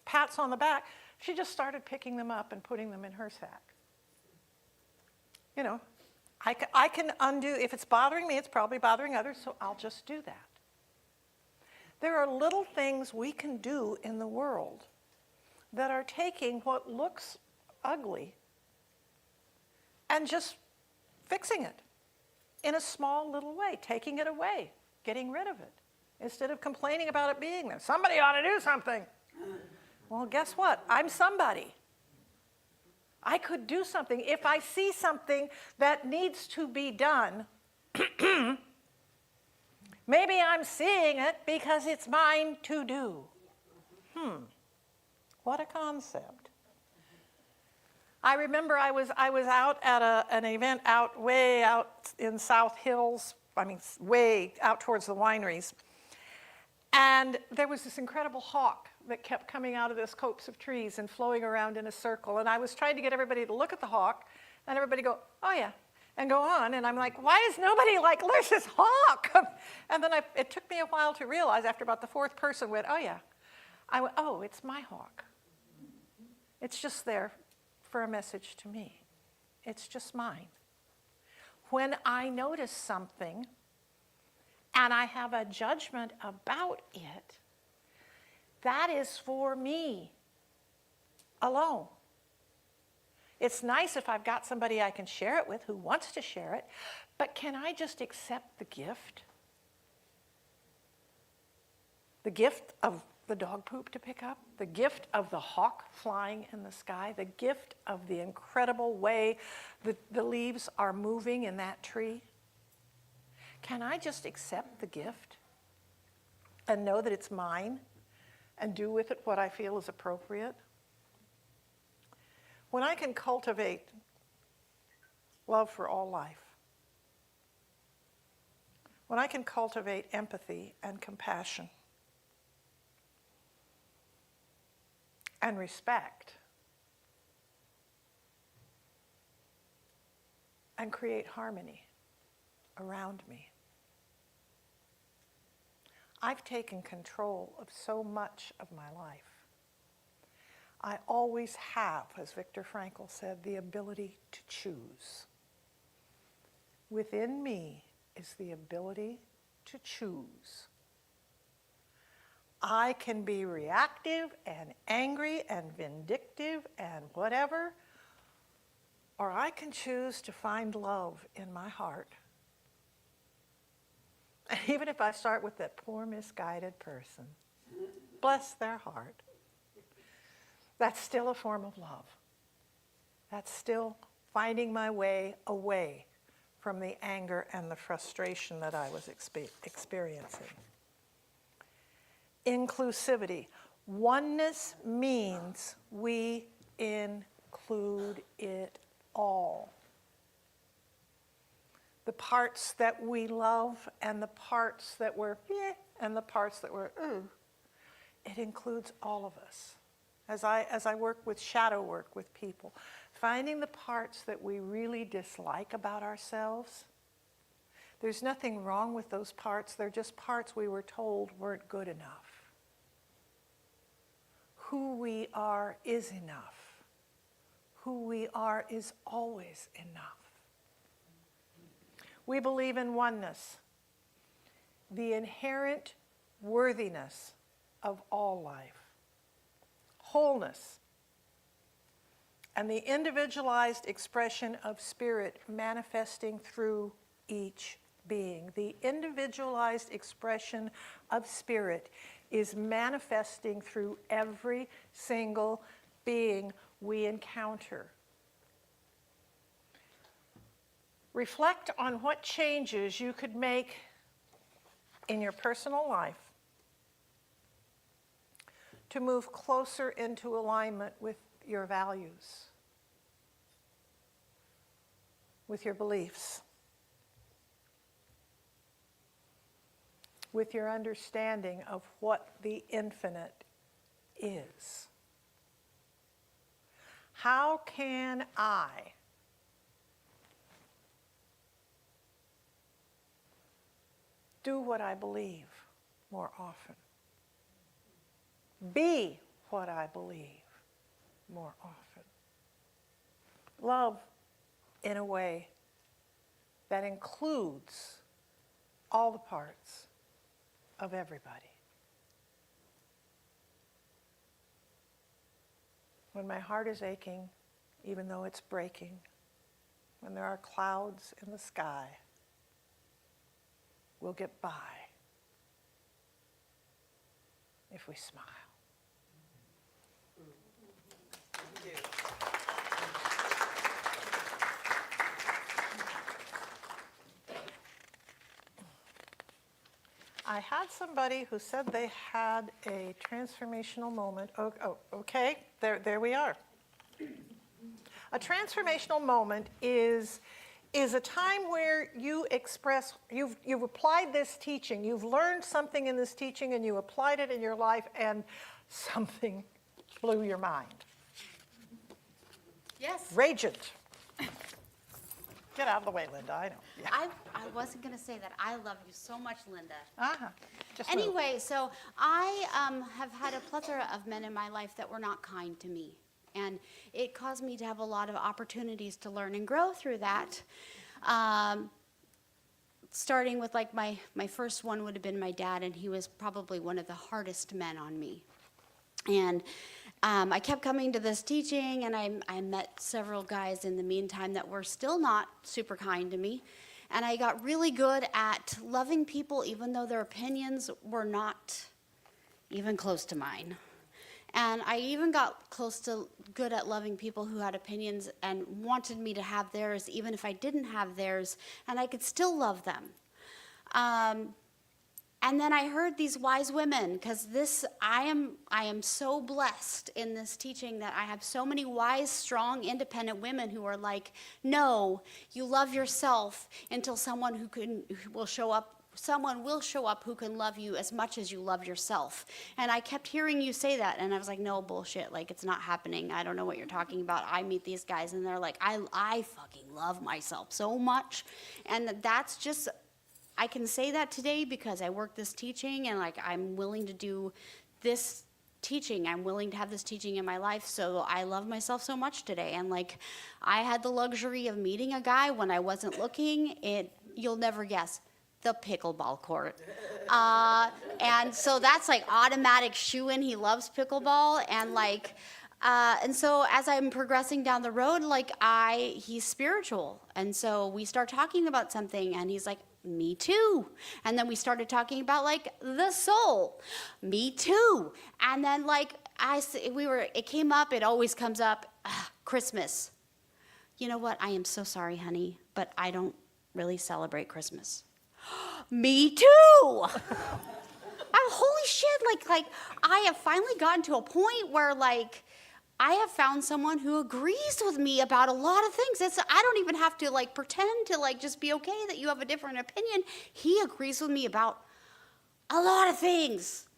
D: pats on the back, she just started picking them up and putting them in her sack. You know, I can undo, if it's bothering me, it's probably bothering others, so I'll just do that. There are little things we can do in the world that are taking what looks ugly and just fixing it in a small little way, taking it away, getting rid of it, instead of complaining about it being there. Somebody ought to do something. Well, guess what? I'm somebody. I could do something. If I see something that needs to be done, maybe I'm seeing it because it's mine to do. What a concept. I remember I was out at an event way out in South Hills, way out towards the wineries, and there was this incredible hawk that kept coming out of this copse of trees and flowing around in a circle, and I was trying to get everybody to look at the hawk, and everybody go, oh yeah, and go on, and I'm like, why is nobody like, there's this hawk? And then it took me a while to realize, after about the fourth person went, oh yeah, I went, oh, it's my hawk. It's just there for a message to me. It's just mine. When I notice something and I have a judgment about it, that is for me alone. It's nice if I've got somebody I can share it with who wants to share it, but can I just accept the gift? The gift of the dog poop to pick up, the gift of the hawk flying in the sky, the gift of the incredible way the leaves are moving in that tree. Can I just accept the gift and know that it's mine and do with it what I feel is appropriate? When I can cultivate love for all life, when I can cultivate empathy and compassion and respect and create harmony around me, I've taken control of so much of my life. I always have, as Viktor Frankl said, the ability to choose. Within me is the ability to choose. I can be reactive and angry and vindictive and whatever, or I can choose to find love in my heart. And even if I start with that poor misguided person, bless their heart, that's still a form of love. That's still finding my way away from the anger and the frustration that I was experiencing. Inclusivity. Oneness means we include it all. The parts that we love and the parts that were and the parts that were it includes all of us. As I work with shadow work with people, finding the parts that we really dislike about ourselves, there's nothing wrong with those parts. They're just parts we were told weren't good enough. Who we are is enough. Who we are is always enough. We believe in oneness, the inherent worthiness of all life, wholeness, and the individualized expression of spirit manifesting through each being. The individualized expression of spirit is manifesting through every single being we encounter. reflect on what changes you could make in your personal life to move closer into alignment with your values, with your beliefs, with your understanding of what the infinite is. How can I do what I believe more often? Be what I believe more often. Love in a way that includes all the parts of everybody. When my heart is aching, even though it's breaking, when there are clouds in the sky, we'll get by if we smile. I had somebody who said they had a transformational moment. Oh, okay, there we are. A transformational moment is a time where you express, you've applied this teaching, you've learned something in this teaching and you applied it in your life and something blew your mind.
A: Yes.
D: Ragent. Get out of the way, Linda, I know. Yeah.
A: I wasn't going to say that. I love you so much, Linda.
D: Uh-huh. Just move.
A: Anyway, so I have had a plethora of men in my life that were not kind to me. And it caused me to have a lot of opportunities to learn and grow through that. Starting with like my first one would have been my dad, and he was probably one of the hardest men on me. And I kept coming to this teaching, and I met several guys in the meantime that were still not super kind to me. And I got really good at loving people even though their opinions were not even close to mine. And I even got good at loving people who had opinions and wanted me to have theirs even if I didn't have theirs, and I could still love them. And then I heard these wise women, because I am so blessed in this teaching that I have so many wise, strong, independent women who are like, no, you love yourself until someone will show up who can love you as much as you love yourself. And I kept hearing you say that, and I was like, no, bullshit, like, it's not happening. I don't know what you're talking about. I meet these guys, and they're like, I fucking love myself so much. And that's just, I can say that today because I work this teaching, and like, I'm willing to do this teaching. I'm willing to have this teaching in my life, so I love myself so much today. And like, I had the luxury of meeting a guy when I wasn't looking. You'll never guess, the pickleball court. And so that's like automatic shoo-in. He loves pickleball. And like, and so as I'm progressing down the road, like he's spiritual. And so we start talking about something, and he's like, me too. And then we started talking about like the soul. Me too. And then like it came up, it always comes up, Christmas. You know what? I am so sorry, honey, but I don't really celebrate Christmas. Me too. Holy shit, like I have finally gotten to a point where like I have found someone who agrees with me about a lot of things. I don't even have to like pretend to like just be okay that you have a different opinion. He agrees with me about a lot of things.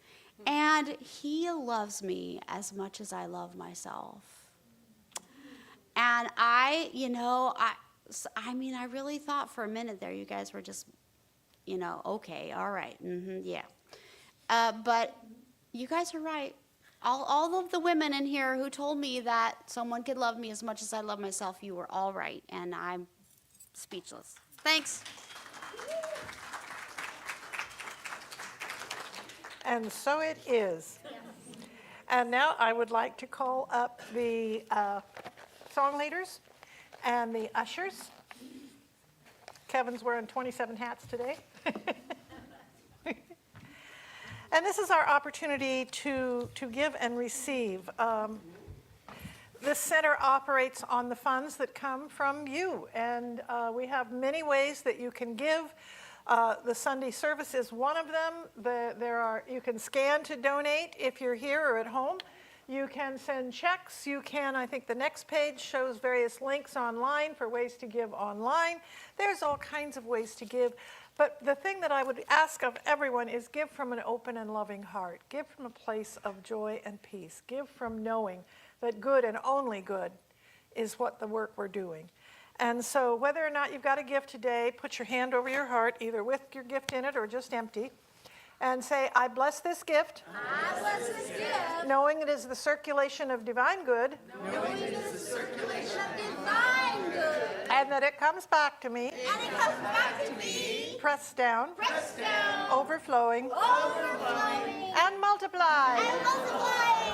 A: And he loves me as much as I love myself. And I mean, I really thought for a minute there you guys were just, okay, all right, yeah. But you guys are right. All of the women in here who told me that someone could love me as much as I love myself, you were all right, and I'm speechless. Thanks.
D: And so it is. And now I would like to call up the song leaders and the ushers. Kevin's wearing 27 hats today. And this is our opportunity to give and receive. this center operates on the funds that come from you, and we have many ways that you can give. The Sunday service is one of them. You can scan to donate if you're here or at home. You can send checks. You can, I think the next page shows various links online for ways to give online. There's all kinds of ways to give. But the thing that I would ask of everyone is give from an open and loving heart. Give from a place of joy and peace. Give from knowing that good and only good is what the work we're doing. And so whether or not you've got a gift today, put your hand over your heart, either with your gift in it or just empty, and say, I bless this gift.
G: I bless this gift.
D: Knowing it is the circulation of divine good.
G: Knowing it is the circulation of divine good.
D: And that it comes back to me.
G: And it comes back to me.
D: Pressed down.
G: Pressed down.
D: Overflowing.
G: Overflowing.
D: And multiplied.
G: And multiplying.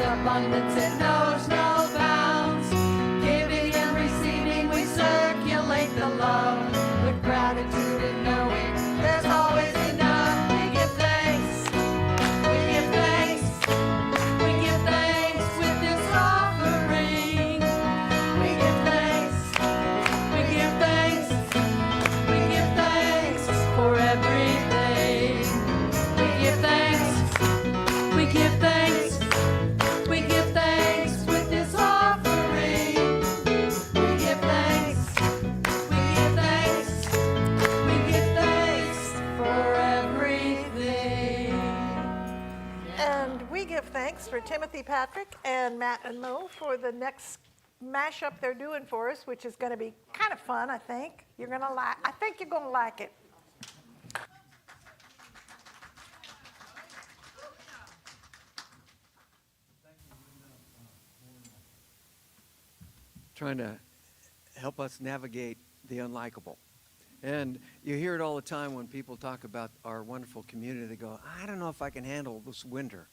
H: Abundance it knows no bounds. Giving and receiving, we circulate the love with gratitude and knowing there's always enough. We give thanks. We give thanks. We give thanks with this offering. We give thanks. We give thanks. We give thanks for everything. We give thanks. We give thanks. We give thanks with this offering. We give thanks. We give thanks. We give thanks for everything.
D: And we give thanks for Timothy Patrick and Matt and Mo for the next mashup they're doing for us, which is going to be kind of fun, I think. You're going to like. I think you're going to like it.
F: Trying to help us navigate the unlikable. And you hear it all the time when people talk about our wonderful community. They go, I don't know if I can handle this winter.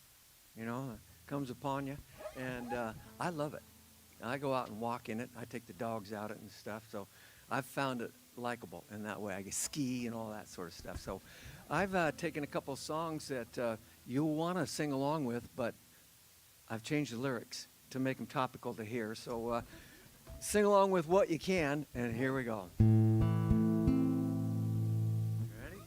F: You know, it comes upon you. And I love it. I go out and walk in it. I take the dogs out it and stuff. So I've found it likable in that way. I get ski and all that sort of stuff. So I've taken a couple songs that you'll want to sing along with, but I've changed the lyrics to make them topical to hear. So sing along with what you can, and here we go. Ready?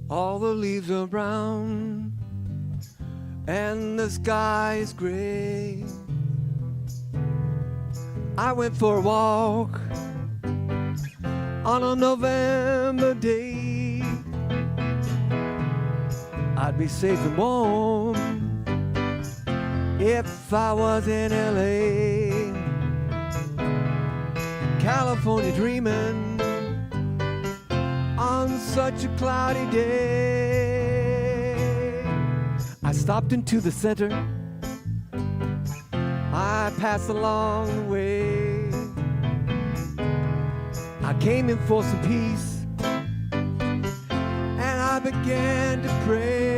F: All the leaves are brown, and the sky is gray. I went for a walk on a November day. I'd be safe and warm if I was in LA, California dreaming on such a cloudy day. I stopped into the center, I passed along the way. I came in for some peace, and I began to pray.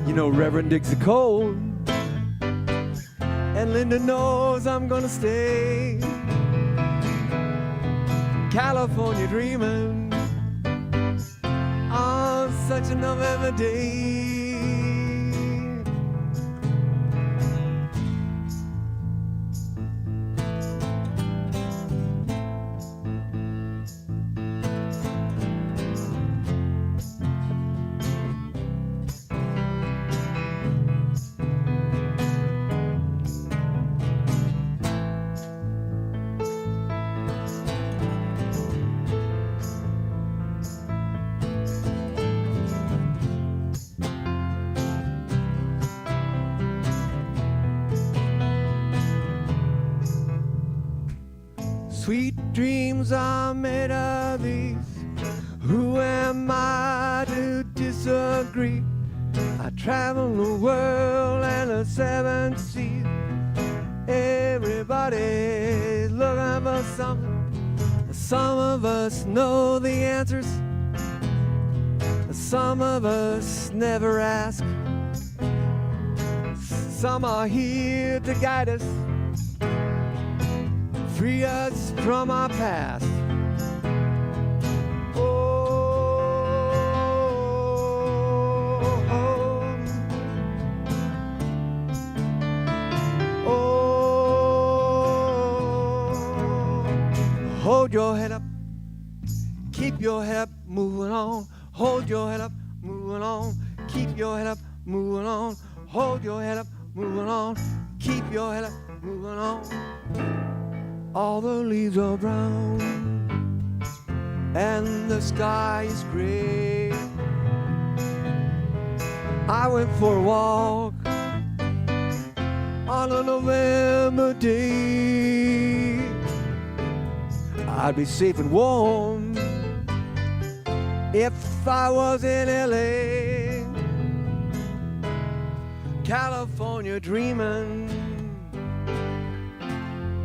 F: You know, Reverend Dixie Cole and Linda knows I'm gonna stay. California dreaming on such a November day. Sweet dreams are made of these. Who am I to disagree? I travel the world and the seven seas. Everybody's looking for something. Some of us know the answers. Some of us never ask. Some are here to guide us, free us from our past. Hold your head up, keep your head up, moving on. Hold your head up, moving on. Keep your head up, moving on. Hold your head up, moving on. Keep your head up, moving on. All the leaves are brown and the sky is gray. I went for a walk on a November day. I'd be safe and warm if I was in LA, California, dreaming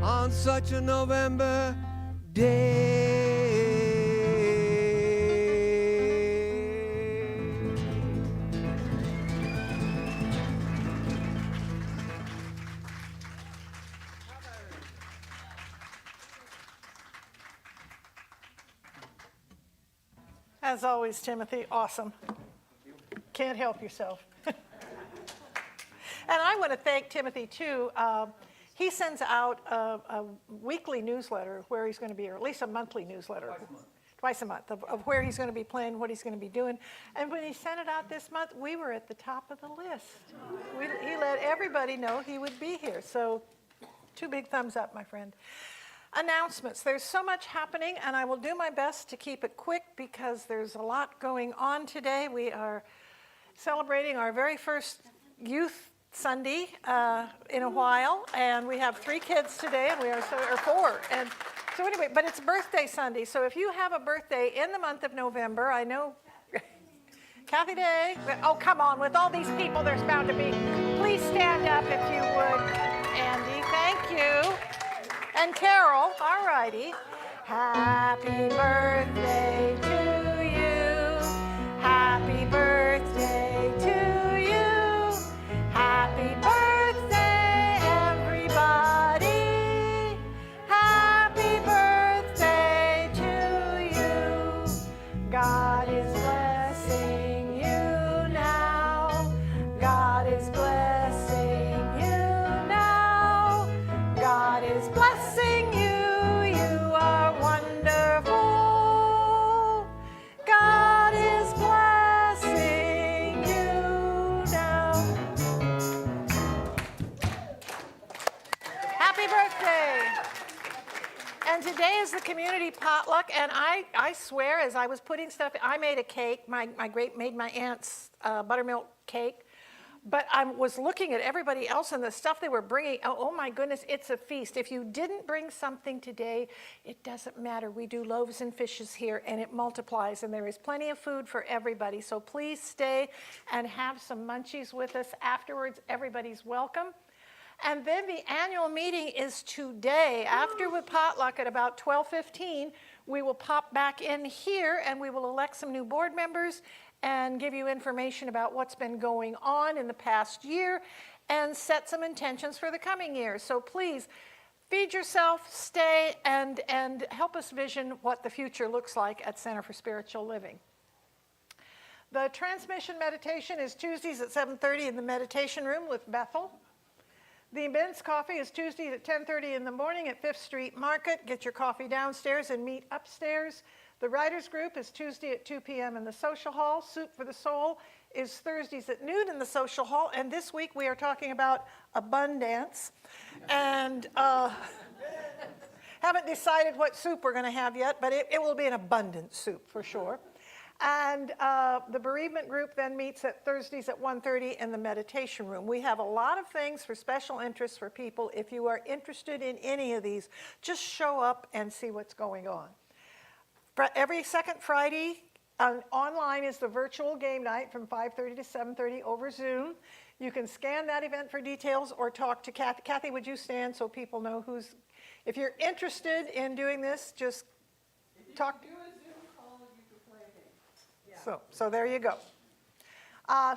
F: on such a November day.
D: As always, Timothy, awesome. Can't help yourself. And I want to thank Timothy, too. He sends out a weekly newsletter where he's going to be, or at least a monthly newsletter. Twice a month of where he's going to be playing, what he's going to be doing. And when he sent it out this month, we were at the top of the list. He let everybody know he would be here. So 2 big thumbs up, my friend. Announcements. There's so much happening, and I will do my best to keep it quick because there's a lot going on today. We are celebrating our very first Youth Sunday in a while, and we have 3 kids today, and we are or 4. And so anyway, but it's birthday Sunday, so if you have a birthday in the month of November, I know Kathy Day. Oh, come on, with all these people there's bound to be. Please stand up if you would. Andy, thank you. And Carol, all righty. Happy birthday to you. Happy birthday to you. Happy birthday, everybody. Happy birthday to you. God is blessing you now. God is blessing you now. God is blessing you. You are wonderful. God is blessing you now. Happy birthday. And today is the community potluck, and I swear, as I was putting stuff, I made a cake. My made my aunt's buttermilk cake. But I was looking at everybody else and the stuff they were bringing. Oh my goodness, it's a feast. If you didn't bring something today, it doesn't matter. We do loaves and fishes here, and it multiplies, and there is plenty of food for everybody. So please stay and have some munchies with us afterwards. Everybody's welcome. And then the annual meeting is today. After the potluck at about 12:15, we will pop back in here, and we will elect some new board members and give you information about what's been going on in the past year and set some intentions for the coming year. So please feed yourself, stay, and help us vision what the future looks like at Center for Spiritual Living. The transmission meditation is Tuesdays at 7:30 in the meditation room with Bethel. The men's coffee is Tuesdays at 10:30 in the morning at 5th Street Market. Get your coffee downstairs and meet upstairs. The writers group is Tuesday at 2 p.m. in the social hall. Soup for the Soul is Thursdays at noon in the social hall. And this week we are talking about abundance. And haven't decided what soup we're going to have yet, but it will be an abundant soup for sure. And the bereavement group then meets at Thursdays at 1:30 in the meditation room. We have a lot of things for special interests for people. If you are interested in any of these, just show up and see what's going on. Every second Friday online is the virtual game night from 5:30 to 7:30 over Zoom. You can scan that event for details or talk to Kathy. Kathy, would you stand so people know who's... If you're interested in doing this, just talk... So there you go.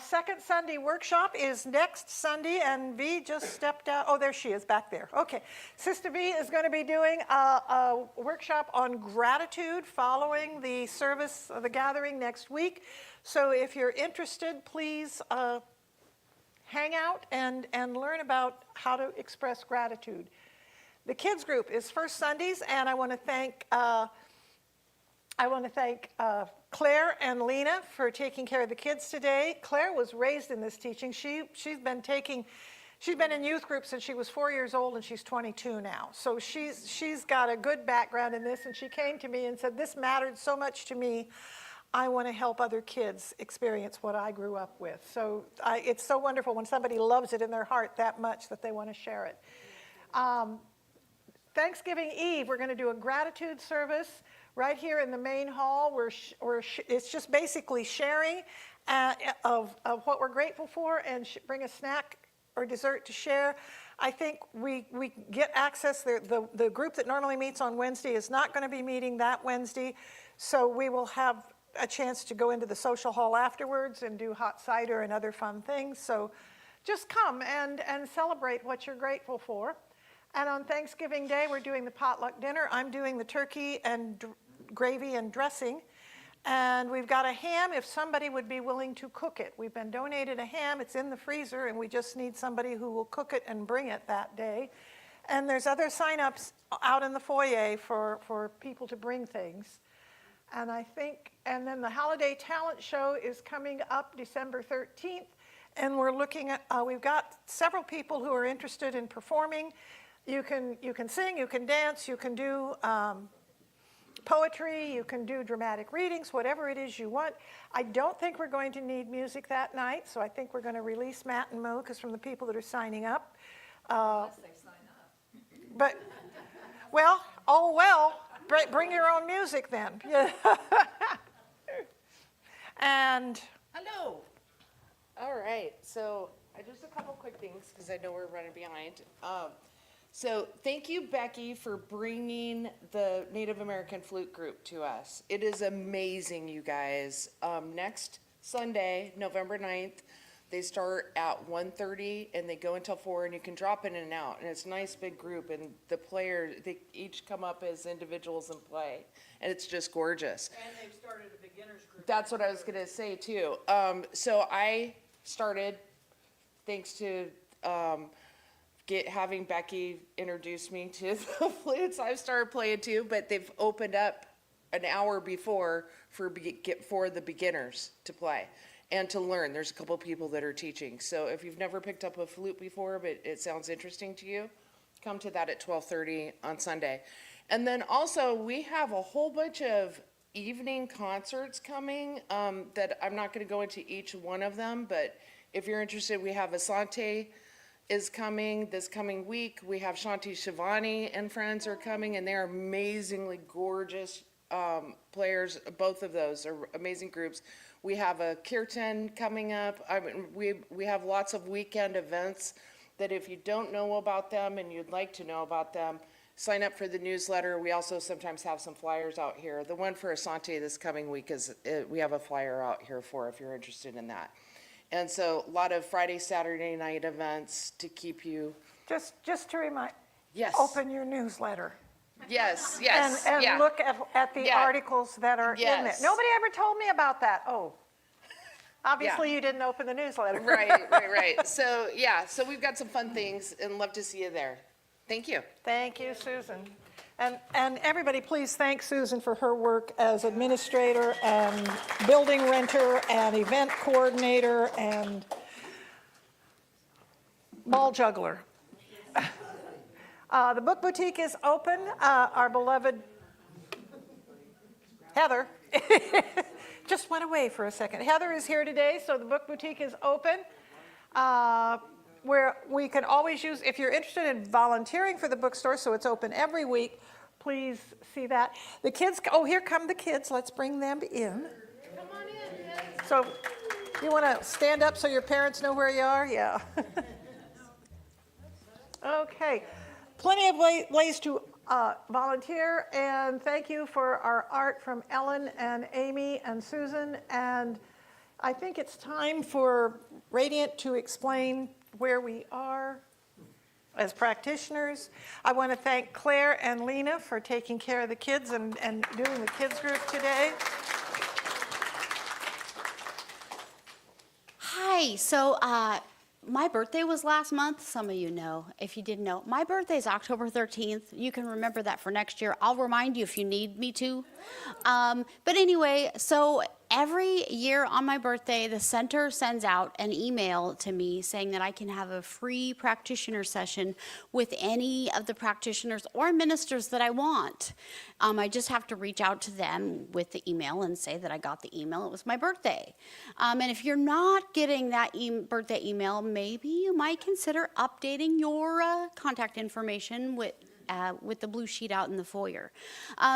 D: Second Sunday workshop is next Sunday, and V just stepped out. Oh, there she is back there. Okay. Sister V is going to be doing a workshop on gratitude following the service of the gathering next week. So if you're interested, please hang out and learn about how to express gratitude. The kids group is first Sundays, and I want to thank Claire and Lena for taking care of the kids today. Claire was raised in this teaching. She's been in youth group since she was 4 years old, and she's 22 now. So she's got a good background in this, and she came to me and said, "This mattered so much to me. I want to help other kids experience what I grew up with." So it's so wonderful when somebody loves it in their heart that much that they want to share it. Thanksgiving Eve, we're going to do a gratitude service right here in the main hall. It's just basically sharing of what we're grateful for, and bring a snack or dessert to share. I think we get access. The group that normally meets on Wednesday is not going to be meeting that Wednesday, so we will have a chance to go into the social hall afterwards and do hot cider and other fun things. So just come and celebrate what you're grateful for. And on Thanksgiving Day, we're doing the potluck dinner. I'm doing the turkey and gravy and dressing. And we've got a ham if somebody would be willing to cook it. We've been donated a ham. It's in the freezer, and we just need somebody who will cook it and bring it that day. And there's other sign-ups out in the foyer for people to bring things. And then the Holiday Talent Show is coming up December 13th. And we're looking at, we've got several people who are interested in performing. You can sing, you can dance, you can do poetry, you can do dramatic readings, whatever it is you want. I don't think we're going to need music that night, so I think we're going to release Matt and Mo, because from the people that are signing up. Unless they sign up. But, bring your own music then. And
I: hello. All right, so just a couple quick things because I know we're running behind. So thank you, Becky, for bringing the Native American Flute Group to us. It is amazing, you guys. Next Sunday, November 9th, they start at 1:30 and they go until 4, and you can drop in and out. And it's a nice big group, and the players, they each come up as individuals and play. And it's just gorgeous.
D: And they've started a beginner's group.
I: That's what I was going to say, too. So I started, thanks to having Becky introduce me to the flutes. I've started playing too, but they've opened up an hour before for the beginners to play and to learn. There's a couple people that are teaching. So if you've never picked up a flute before, but it sounds interesting to you, come to that at 12:30 on Sunday. And then also we have a whole bunch of evening concerts coming that I'm not going to go into each one of them, but if you're interested, we have Asante is coming this coming week. We have Shanti Shivani and friends are coming, and they're amazingly gorgeous players. Both of those are amazing groups. We have a kirtan coming up. I mean, we have lots of weekend events that if you don't know about them and you'd like to know about them, sign up for the newsletter. We also sometimes have some flyers out here. The one for Asante this coming week we have a flyer out here for if you're interested in that. And so a lot of Friday, Saturday night events to keep you.
D: Just to remind.
I: Yes.
D: Open your newsletter.
I: Yes.
D: And
I: yeah.
D: look at the articles that are in there.
I: Yes.
D: Nobody ever told me about that. Oh, obviously you didn't open the newsletter.
I: Right. So we've got some fun things and love to see you there. Thank you.
D: Thank you, Susan. And everybody, please thank Susan for her work as administrator and building renter and event coordinator and ball juggler. The book boutique is open. Our beloved Heather just went away for a second. Heather is here today, so the book boutique is open. Where we can always use, if you're interested in volunteering for the bookstore, so it's open every week, please see that. The kids, here come the kids. Let's bring them in.
I: Come on in, kids.
D: So you want to stand up so your parents know where you are? Yeah. Okay. plenty of ways to volunteer, and thank you for our art from Ellen and Amy and Susan. And I think it's time for Radiant to explain where we are as practitioners. I want to thank Claire and Lena for taking care of the kids and doing the kids group today.
A: Hi, so my birthday was last month. Some of you know. If you didn't know, my birthday is October 13th. You can remember that for next year. I'll remind you if you need me to. But anyway, so every year on my birthday, the center sends out an email to me saying that I can have a free practitioner session with any of the practitioners or ministers that I want. I just have to reach out to them with the email and say that I got the email. It was my birthday. And if you're not getting that birthday email, maybe you might consider updating your contact information with the blue sheet out in the foyer.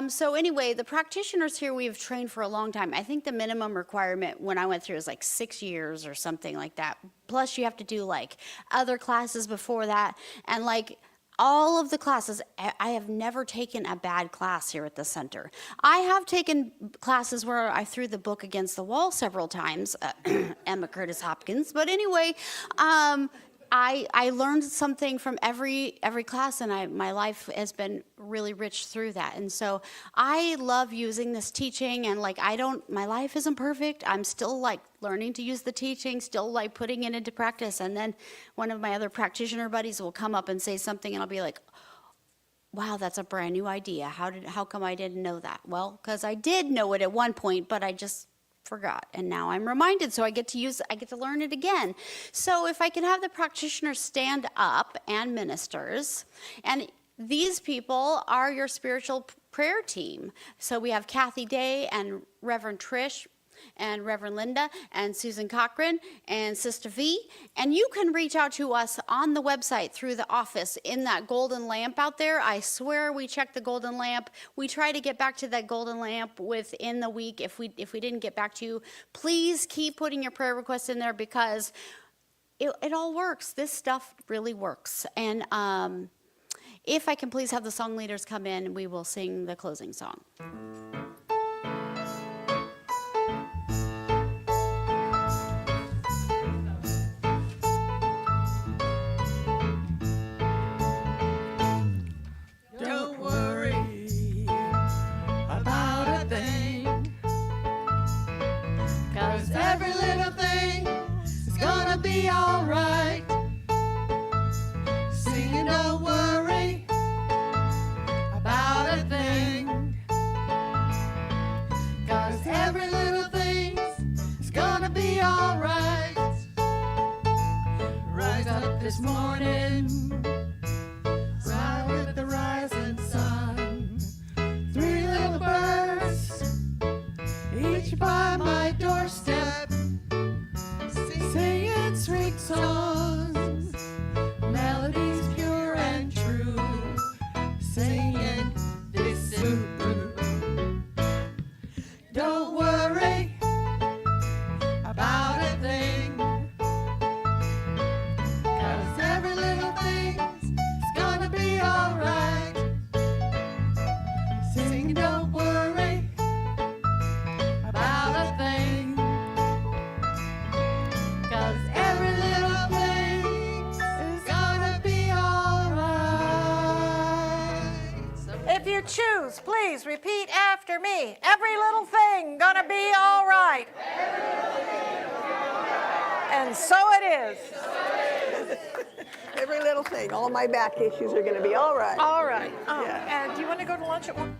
A: So anyway, the practitioners here we've trained for a long time. I think the minimum requirement when I went through was like 6 years or something like that. Plus you have to do like other classes before that. And like all of the classes, I have never taken a bad class here at the center. I have taken classes where I threw the book against the wall several times, Emma Curtis Hopkins. But anyway, I learned something from every class, and my life has been really rich through that. And so I love using this teaching, and like my life isn't perfect. I'm still like learning to use the teaching, still like putting it into practice. And then one of my other practitioner buddies will come up and say something, and I'll be like, wow, that's a brand new idea. How come I didn't know that? Well, because I did know it at one point, but I just forgot, and now I'm reminded, so I get to learn it again. So if I can have the practitioners stand up and ministers, and these people are your spiritual prayer team. So we have Kathy Day and Reverend Trish and Reverend Linda and Susan Cochran and Sister V, and you can reach out to us on the website through the office in that golden lamp out there. I swear we checked the golden lamp. We try to get back to that golden lamp within the week. If we didn't get back to you, please keep putting your prayer requests in there, because it all works. This stuff really works. And if I can please have the song leaders come in, we will sing the closing song.
H: Don't worry about a thing, 'cause every little thing is gonna be alright. Singing, don't worry about a thing, 'cause every little thing is gonna be alright. Rise up this morning, right with the rising sun. 3 little birds, each by my doorstep, singing sweet songs, melodies pure and true, singing this tune. Don't worry about a thing, 'cause every little thing's gonna be alright. Sing, don't worry about a thing, 'cause every little thing is gonna be alright.
D: If you choose, please repeat after me. Every little thing gonna be all right. And so it is.
J: Every little thing, all my back issues are going to be all right.
D: All right.
J: Yeah.
D: And do you want to go to lunch at 1?